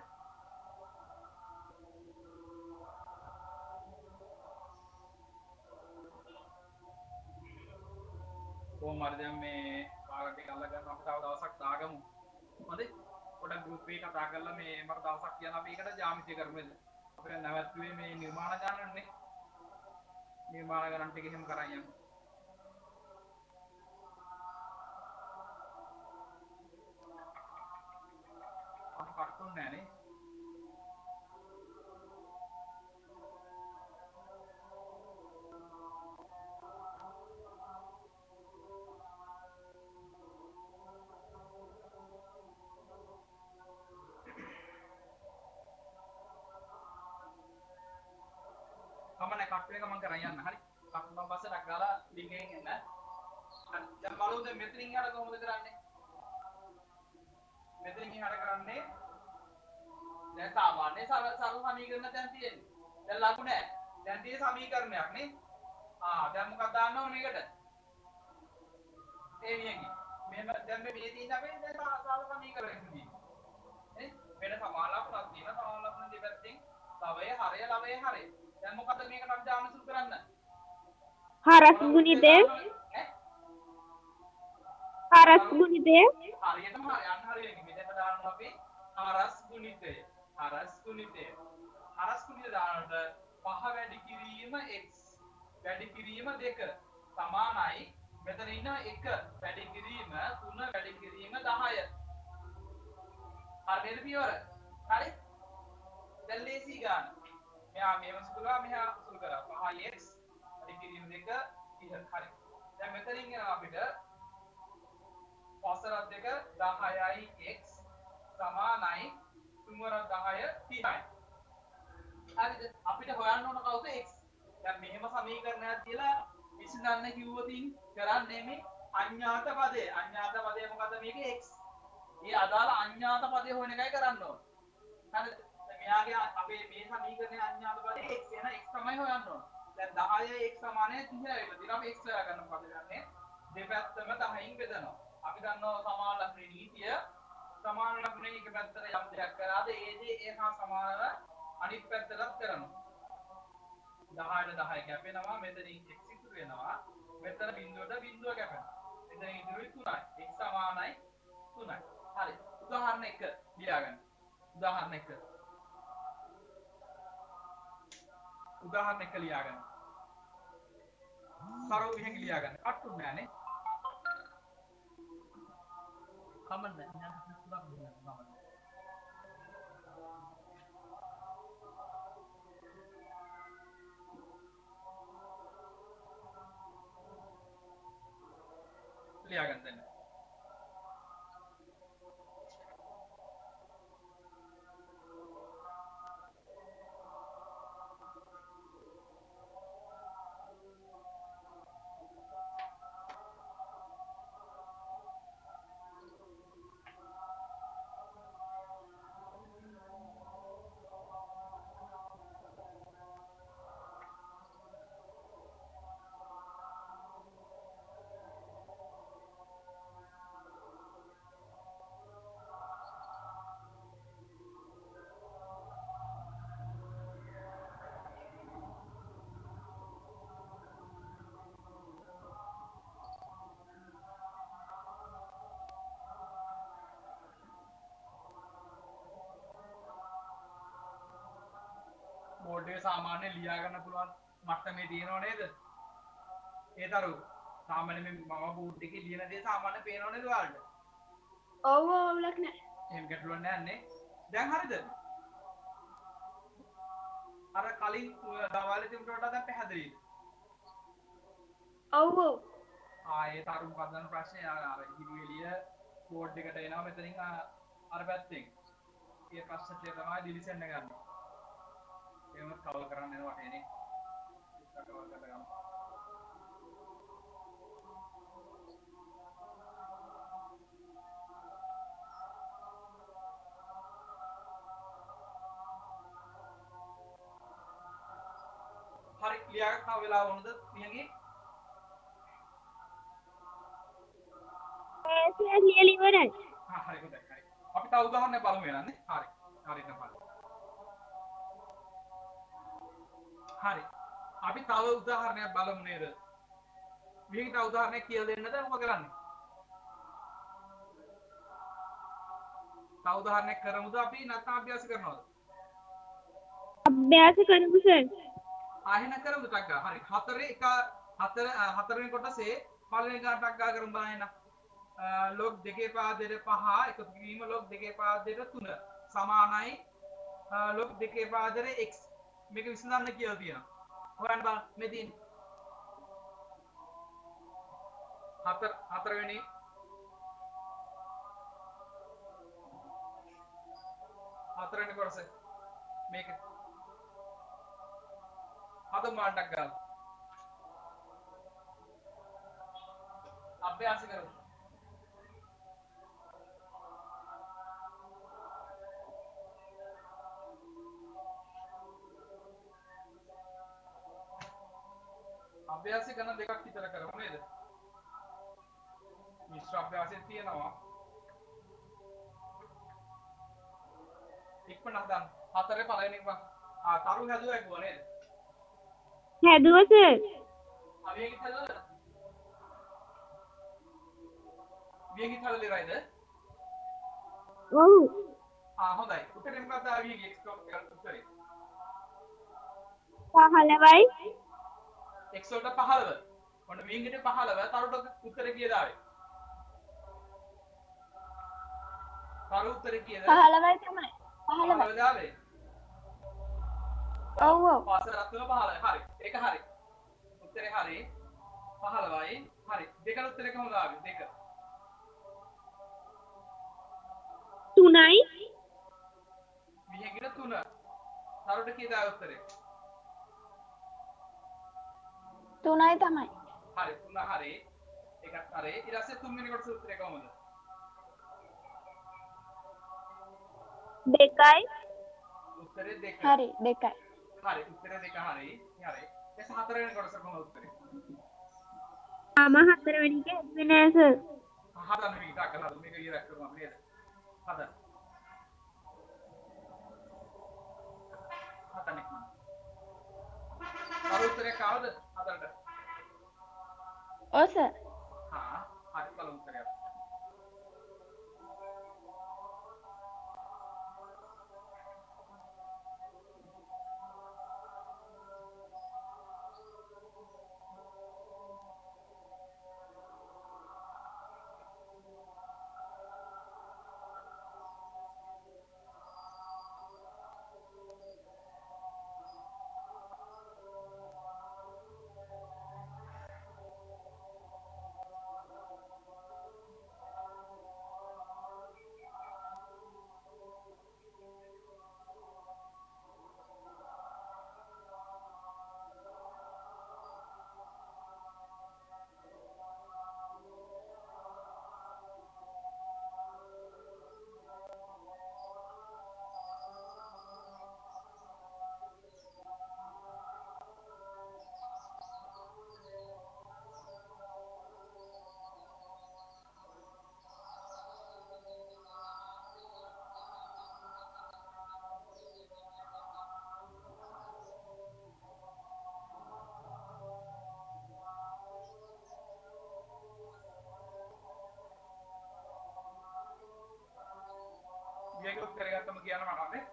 කොහොම හරි දැන් මේ කාලට එක අල්ල ගන්න අපි තව දවසක් දාගමු. හොඳයි. පොඩක් ගෲප් එකේ කතා කරලා මේ මට දවසක් කියන අපි ඒකට ජ්‍යාමිතිය කරමු. අපිට නැවතුනේ මේ නිර්මාණ ගණන්නේ. නිර්මාණ ගණන් ටික එහෙම කරන් යමු. අපි කටුන්නේ නැහැ නේ. කමන කට් එක මම කරන් යන්න. හරි. කට් මම පස්සේ ඩක් ගාලා ලින්ක් එකෙන් එන්න. හරි. දැන් බලමු දැන් මෙතනින් එහාට කොහොමද කරන්නේ? මෙතනින් එහාට කරන්නේ දැන් සාමාන්‍ය සරල සමීකරණ දැන් තියෙන්නේ. දැන් ලඝු නෑ. දැන් තියෙන සමීකරණයක් නේ. දැන් මොකක්ද දාන්න ඕන මේකට? ඒ වියන්ගේ. මෙහෙම දැන් මේ තියෙන අපේ දැන් සරල සමීකරණයක් තියෙනවා. නේ? වෙන සමාන ලකුණක් තියෙනවා. සමාන ලකුණ දෙපැත්තෙන් ලවය හරය ලවය හරය. දැන් මොකද මේකට අපි දාන්න සුළු කරන්න? හරස් ගුණිතේ හරස් ගුණිතය හරියටම යන්න හරියන්නේ මෙතන දානවා අපි හරස් ගුණිතය. හරස් ගුණිතය. හරස් ගුණිතය දානකොට පහ වැඩි කිරීම x වැඩි කිරීම 2 සමානයි මෙතන ඉන්න 1 වැඩි කිරීම 3 වැඩි කිරීම 10. හරිද පියවර? හරි? දැන් ලේසි ගන්න. මෙහා මේව සුළු කරා මෙහා සුළු කරා. 5x වැඩි කිරීම 2 30. හරි. දැන් මෙතනින් එනවා අපිට පස්වරක් 2 10යි x සමානයි 3 වරක් 10 30යි. හරිද? අපිට හොයන්න ඕන කවුද x. දැන් මෙහෙම සමීකරණයක් තියලා විසඳන්න කිව්වොතින් කරන්නේ මේ අඥාත පදය. අඥාත පදය මොකද්ද මේකේ x. මේ අදාළ අඥාත පදය හොයන එකයි කරන්න ඕන. හරිද? දැන් මෙයාගේ අපේ මේ සමීකරණයේ අඥාත පදය x එන x තමයි හොයන්න ඕන. දැන් 10යි x සමානයි 30යි වෙලා තියෙනවා. අපි x හොයා ගන්න මොකද කරන්නේ? දෙපැත්තම 10න් බෙදනවා. අපි දන්නවා සමාන ලක්ෂණ නීතිය. සමාන ලක්ෂණේ එක පැත්තට යම් දෙයක් කරාද ඒ දේ එහා සමානව අනිත් පැත්තටත් කරනවා. 10ට 10 කැපෙනවා මෙතනින් x ඉතුරු වෙනවා. මෙතන බිඳුවට බිඳුව කැපෙනවා. මෙතන ඉතුරුයි 3යි. x සමානයි 3යි. හරි. උදාහරණ 1 ලියාගන්න. උදාහරණ 1. උදාහරණ 1 ලියාගන්න. සරල විදිහෙන් ලියාගන්න. කට්ටුන්නේ නැහනේ. කමන්න නෑ තුනක් දෙන්න කමන්න. ලියාගන්න දෙන්න. බෝඩ් එක සාමාන්‍යයෙන් ලියා ගන්න පුළුවන් මට්ටමේ තියෙනව නේද? ඒ දරු සාමාන්‍යයෙන් මම බෝඩ් එකේ ලියන දේ සාමාන්‍යයෙන් පේනව නේද ඔයාලට? ඔව් ඔව්ලක් නෑ එහෙම ගැටලුවක් නෑ නේ. දැන් හරිද? අර කලින් දවාලේ තිබුණට වඩා දැන් පැහැදිලිද? ඔව් ඔව් ආයේ තරුණ පදන ප්‍රශ්නේ අර ඉදිරිය බෝඩ් එකට එනවා මෙතනින් අර පැත්තෙන්. ඒ ප්‍රශ්න ටික තමයි ඩිලිෂන් එක ගන්න. එහෙම කවල් කරන්න එනවා වටේනේ. කවල් කරලා ගන්න. හරි ලියා ගන්න වෙලාව වුණද මියගේ? ලියලා ඉවරයි. හරි හොඳයි හරි. අපි තව උදාහරණයක් බලමු වෙනන්නේ. හරි. හරියට බලමු. හරි. අපි තව උදාහරණයක් බලමු නේද? මේකට උදාහරණයක් කියලා දෙන්නද මොකද කරන්නේ? තව උදාහරණයක් කරමුද අපි නැත්නම් අභ්‍යාස කරනවද? අභ්‍යාස කරමු සර්. ආයෙන කරමුද ටක් ගා. හරි. 4 කොටසේ පළවෙනි ගාන ටක් ගා කරමු බලන්න. log 2 පාදයට 5 එකතු කිරීම log 2 පාදයට 3 සමානයි log 2 පාදයට x. මේක විසඳන්න කියලා තියෙනවා. හොයන්න බලන්න මේ තියෙන. 4 වෙනි කොටස මේක. හදමු මාටක් ගන්න. අභ්‍යාස කරමු. අභ්‍යාසය කරන දෙකක් විතර කරමු නේද? මිශ්‍ර අභ්‍යාසයක් තියෙනවා. ඉක්මනට හදන්න. 4 පළවෙනි එක තරු හැදුවා කිව්වා නේද? හැදුවා සර්. අවේගිත හැදුවද? වියගේ තල දෙරයිද? ඔව්. හොඳයි. උත්තරේ මොකක්ද වියගේ x උත්තරේ? 15යි. x වලට 15. ඔන්න වියගෙට 15 තරුට උත්තරේ කීයද ආවේ? තරු උත්තරේ කීයද? 15යි තමයි. 15යි. 15 ආවේ. ඔව් ඔව්. පාසල රත්නම 15. හරි. ඒක හරි. උත්තරේ හරි. 15යි. හරි. දෙක උත්තරේ කොහොමද ආවේ? දෙක. 3යි. වියගෙට 3. තරුට කීයද ආවේ උත්තරේ? 3යි තමයි. හරි. 3 හරි. ඒකත් හරි. ඊට පස්සේ තුන්වෙනි කොටස උත්තරේ කොහොමද? 2යි. උත්තරේ 2. හරි 2යි. හරි. උත්තරේ 2 හරි. හරි. එතන හතරවෙනි කොටස කොහොමද උත්තරේ? ආම 4 වෙනි එක ඇහුවේ නෑ සර්. හදන්න මේක ටිකක් කරලා මේක ඉවර කරමු අපි නේද? හදන්න. හදන්න ඉක්මන. අර උත්තරේ කාවද? හතරට. ඔව් සර්. හා හරි බලමු උත්තරය. මේක උත්තරය ගත්තම කියන්න මට නේ.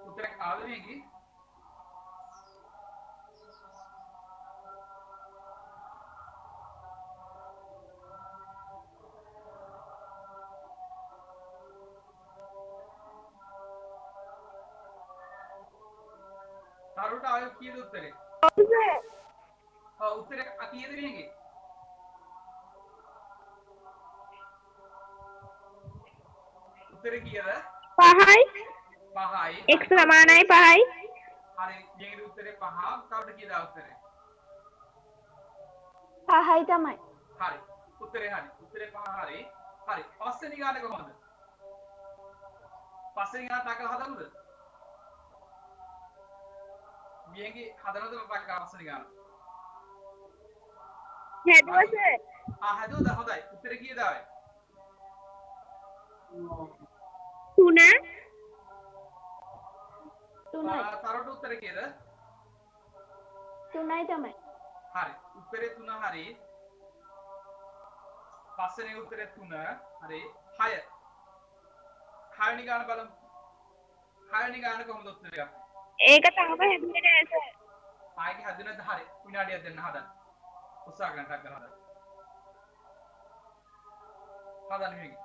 උත්තරේ ආවද මේකේ? තරුට ආවේ කීයද උත්තරේ? ඔව් සර්. ඔව් උත්තරේ කීයද මේකේ? උත්තරේ කීයද? 5යි. 5යි. x සමානයි 5යි. හරි. මේකේ උත්තරේ 5. තරුට කීයද උත්තරේ? 5යි තමයි. හරි. උත්තරේ හරි. උත්තරේ 5 හරි. හරි. පස්වෙනි ගාන කොහොමද? පස්වෙනි ගාන ටකල් හදමුද? මියගේ හදනවද මතක් පස්වෙනි ගාන? හැදුවා සර්. හදුවද? හොඳයි. උත්තරේ කීයද ආවේ? 3. 3යි. තරුට උත්තරේ කීයද? 3යි තමයි. හරි. උත්තරේ 3 හරි. පස්වෙනි උත්තරේ 3 හරි. 6. 6 වෙනි ගාන බලමු. 6 වෙනි ගාන කොහොමද උත්තරේ ගත්තේ? ඒක තාම හැදුවේ නෑ සර්. ආයෙත් හදුනද? හරි. විනාඩියක් දෙන්න හදන්න. උත්සාහ කරන්න ටක් කරලා හදන්න. හදන්න මේක.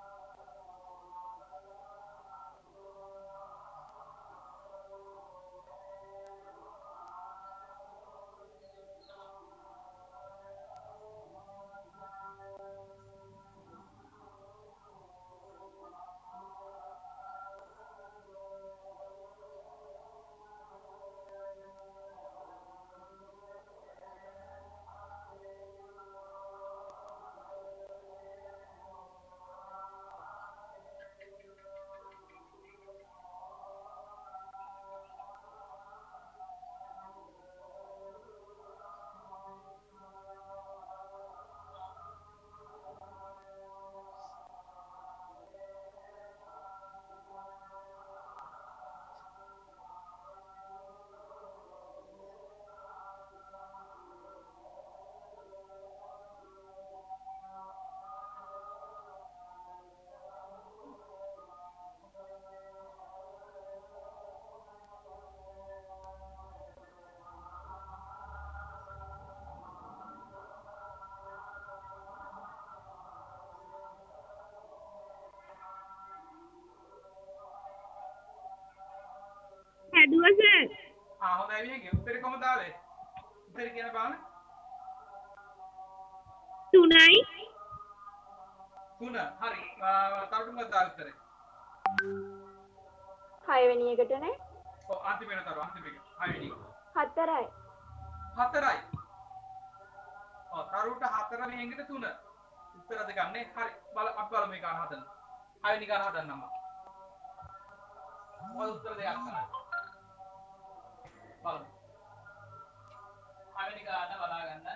හැදුවා සර්. හොඳයි වියගේ උත්තරේ කොහොමද ආවේ? උත්තරේ කියන බලන්න. 3යි. 3 හරි. තරුණ මොකක්ද ආවේ උත්තරේ? 6 වෙනි එකට නේ ඔව් අන්තිම එක තරුණ අන්තිම එක. 6 වෙනි එක. 4යි 4යි. ඔව් තරුණට 4 වෙනි එකට 3. උත්තර දෙක ගන්නේ. හරි. අපි බලමු මේ ගාන හදන්න. 6 වෙනි ගාන හදන්න අම්මා. මොකද උත්තර දෙකක් තමයි. බලමු. 6 වෙනි ගාන බලා ගන්න.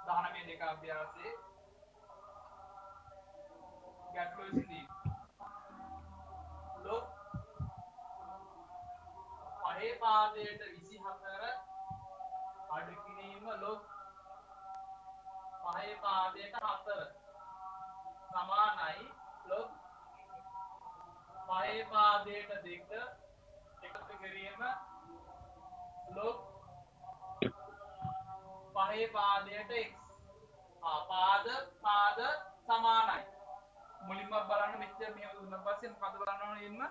19 දෙක අභ්‍යාසයේ ගැටලුව විසඳීම. ලොක් පහේ පාදයට 24 අඩු කිරීම ලොක් පහේ පාදයට 4 සමානයි ලොක් පහේ පාදයට 2 එකතු කිරීම ලොක් පහේ පාදයට x පාද සමානයි මුලින්ම බලන්න මෙච්චර මෙහෙම දුන්නා පස්සේ මොකද බලන්න ඕනේ ඉන්න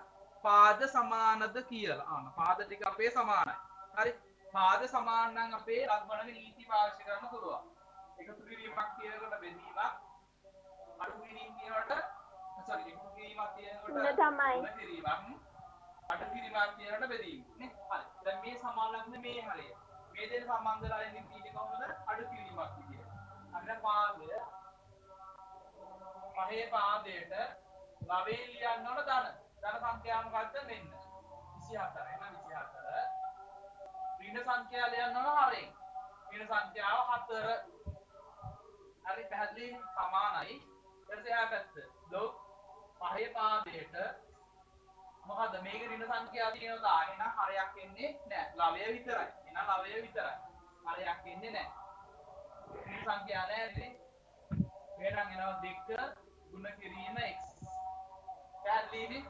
පාද සමානද කියලා. පාද ටික අපේ සමානයි. හරි. පාද සමාන නම් අපේ ලක්බණක නීති පාවිච්චි කරන්න පුළුවන්. එකතු කිරීමක් කියනකොට බෙදීමක් අඩු කිරීම කියනකොට එකතු කිරීමක් කියනකොට තුන තමයි. තුන කිරීමක් අඩු කිරීමක් කියනකොට බෙදීම නේ. හරි. දැන් මේ සමානලක්ද මේ හරිය. මේ දෙක සම්බන්ධලා ඉන්නේ ඊට කොහොමද අඩු කිරීමක් විදියට. අන්න පාද පහේ පාදයට ලවයෙන් ලියන්න ඕන ධන සංඛ්‍යාව මොකද්ද මෙන්න 24 එහෙනම් 24 ඍණ සංඛ්‍යාව ලියන්න ඕන හරෙන් ඍණ සංඛ්‍යාව 4 හරි පැහැදිලි සමානයි ඊට එහා පැත්ත ලොක් පහේ පාදයට මොකද්ද මේක ඍණ සංඛ්‍යාව තියෙනවා එහෙනම් හරයක් එන්නේ නැහැ ලවය විතරයි එහෙනම් ලවය විතරයි හරයක් එන්නේ නැහැ ඍණ සංඛ්‍යාව නැහැ එහෙනම් එනවා 2 ගුණ කිරීම x පැහැදිලිනේ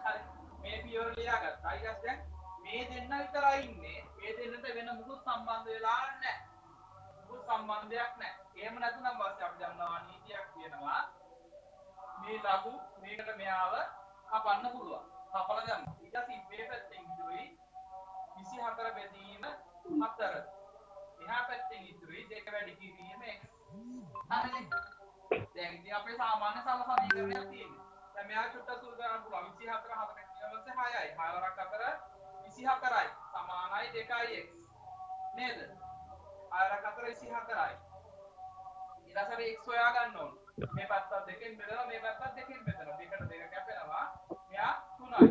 හරි මේ පියවර ලියාගත්තා ඊට පස්සේ මේ දෙන්න විතරයි ඉන්නේ මේ දෙන්නට වෙන මුකුත් සම්බන්ධ වෙලා නැහැ මුකුත් සම්බන්ධයක් නැහැ එහෙම නැත්නම් වාස්තු අපි දන්නවා නීතියක් කියනවා මේ ලඝු මේකට මෙයාව කපන්න පුළුවන් කපලා ගන්න ඊට පස්සේ මේ පැත්තෙන් ඉතුරුයි 24 බෙදීම 4 එහා පැත්තෙන් ඉතුරුයි 2 වැඩි කිරීම x හරිනේ දැන් ඉතින් අපේ සාමාන්‍ය සම සමීකරණයක් තියෙනවා. දැන් මෙයා චුට්ටක් සුළු කරන්න පුළුවන් 24 4 ඊට පස්සේ 6යි 6 වරක් 4 24යි සමානයි 2යි x නේද? 6 වරක් 4 24යි. ඊට පස්සේ x හොයා ගන්න ඕන. මේ පැත්ත දෙකෙන් බෙදලා මේ පැත්ත දෙකෙන් බෙදලා දෙකට දෙක කැපෙනවා. මෙයා 3යි.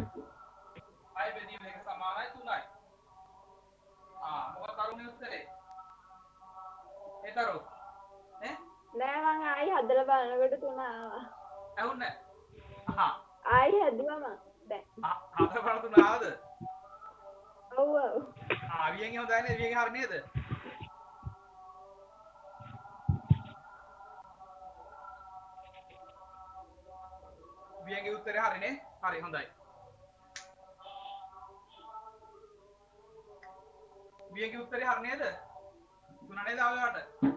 6 බෙදීම දෙක සමානයි 3යි. මොකක්ද කරුණේ උත්තරේ? ඒ තරු නේ නෑ මං ආයි හදලා බලනකොට 3 ආවා. ඇහුන්නේ ආයි හැදුවා මං දැන්. හතර බලතු නාවද? ඔව් ඔව්. වියන්ගේ හොඳයි නේද? වියන්ගේ හරි නේද? වියන්ගේ උත්තරේ හරිනේ? හරි හොඳයි. වියන්ගේ උත්තරේ හරි නේද? තුන නේද ආවලට?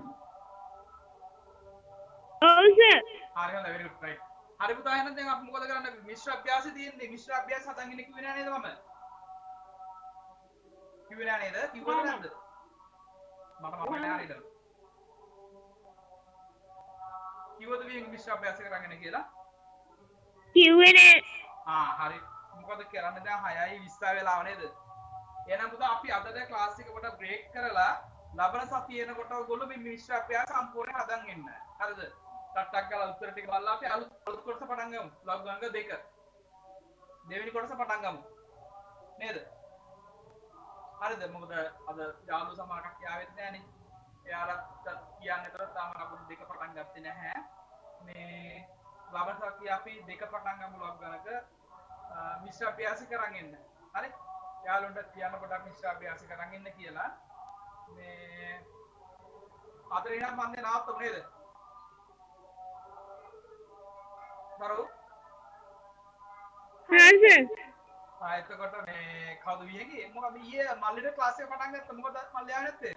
ඔව් සර්. හරි හොඳයි very good right. හරි පුතා එහෙනම් දැන් අපි මොකද කරන්නේ? මිශ්‍ර අභ්‍යාසෙ තියෙන්නේ. මිශ්‍ර අභ්‍යාස හදන් ඉන්නේ කිව්වේ නෑ නේද මම? කිව්වේ නෑ නේද? කිව්වද නැද්ද? මට මතක නෑ හරියට. කිව්වද මේ මිශ්‍ර අභ්‍යාස කරගෙන කියලා? කිව්වේ නෑ. හරි. මොකද කරන්නේ දැන් 6යි 20 වෙලාව නේද? එහෙනම් පුතා අපි අද දැන් ක්ලාස් එක කොට බ්‍රේක් කරලා ලබන සතියේ එනකොට ඔයගොල්ලෝ මේ මිශ්‍ර අභ්‍යාස සම්පූර්ණයෙන් හදන් එන්න. හරිද? ටක් ගාලා උත්තර ටික බලලා අපි අලුත් කොටස පටන් ගමු. ලඝු අංක 2. දෙවෙනි කොටස පටන් ගමු. නේද? හරිද? මොකද අද යාළු සමාකක් යාවෙත් නෑනේ. එයාලට කියන්න විතර තාම අපු 2 පටන් ගත්තේ නැහැ. මේ ලබන සතියේ අපි 2 පටන් ගමු ලඝු අංක මිශ්‍ර අභ්‍යාස කරන් එන්න. හරි? යාළුන්ට කියන්න පොඩක් මිශ්‍ර අභ්‍යාස කරන් එන්න කියලා. මේ අතේ නම් මන්නේ නාත්තම නේද? බරෝ සර් එතකොට මේ කවුද වියගේ මොකද ඊයේ මල්ලිට ක්ලාස් එක පටන් ගත්තා මොකද මල්ලි ආවේ නැත්තේ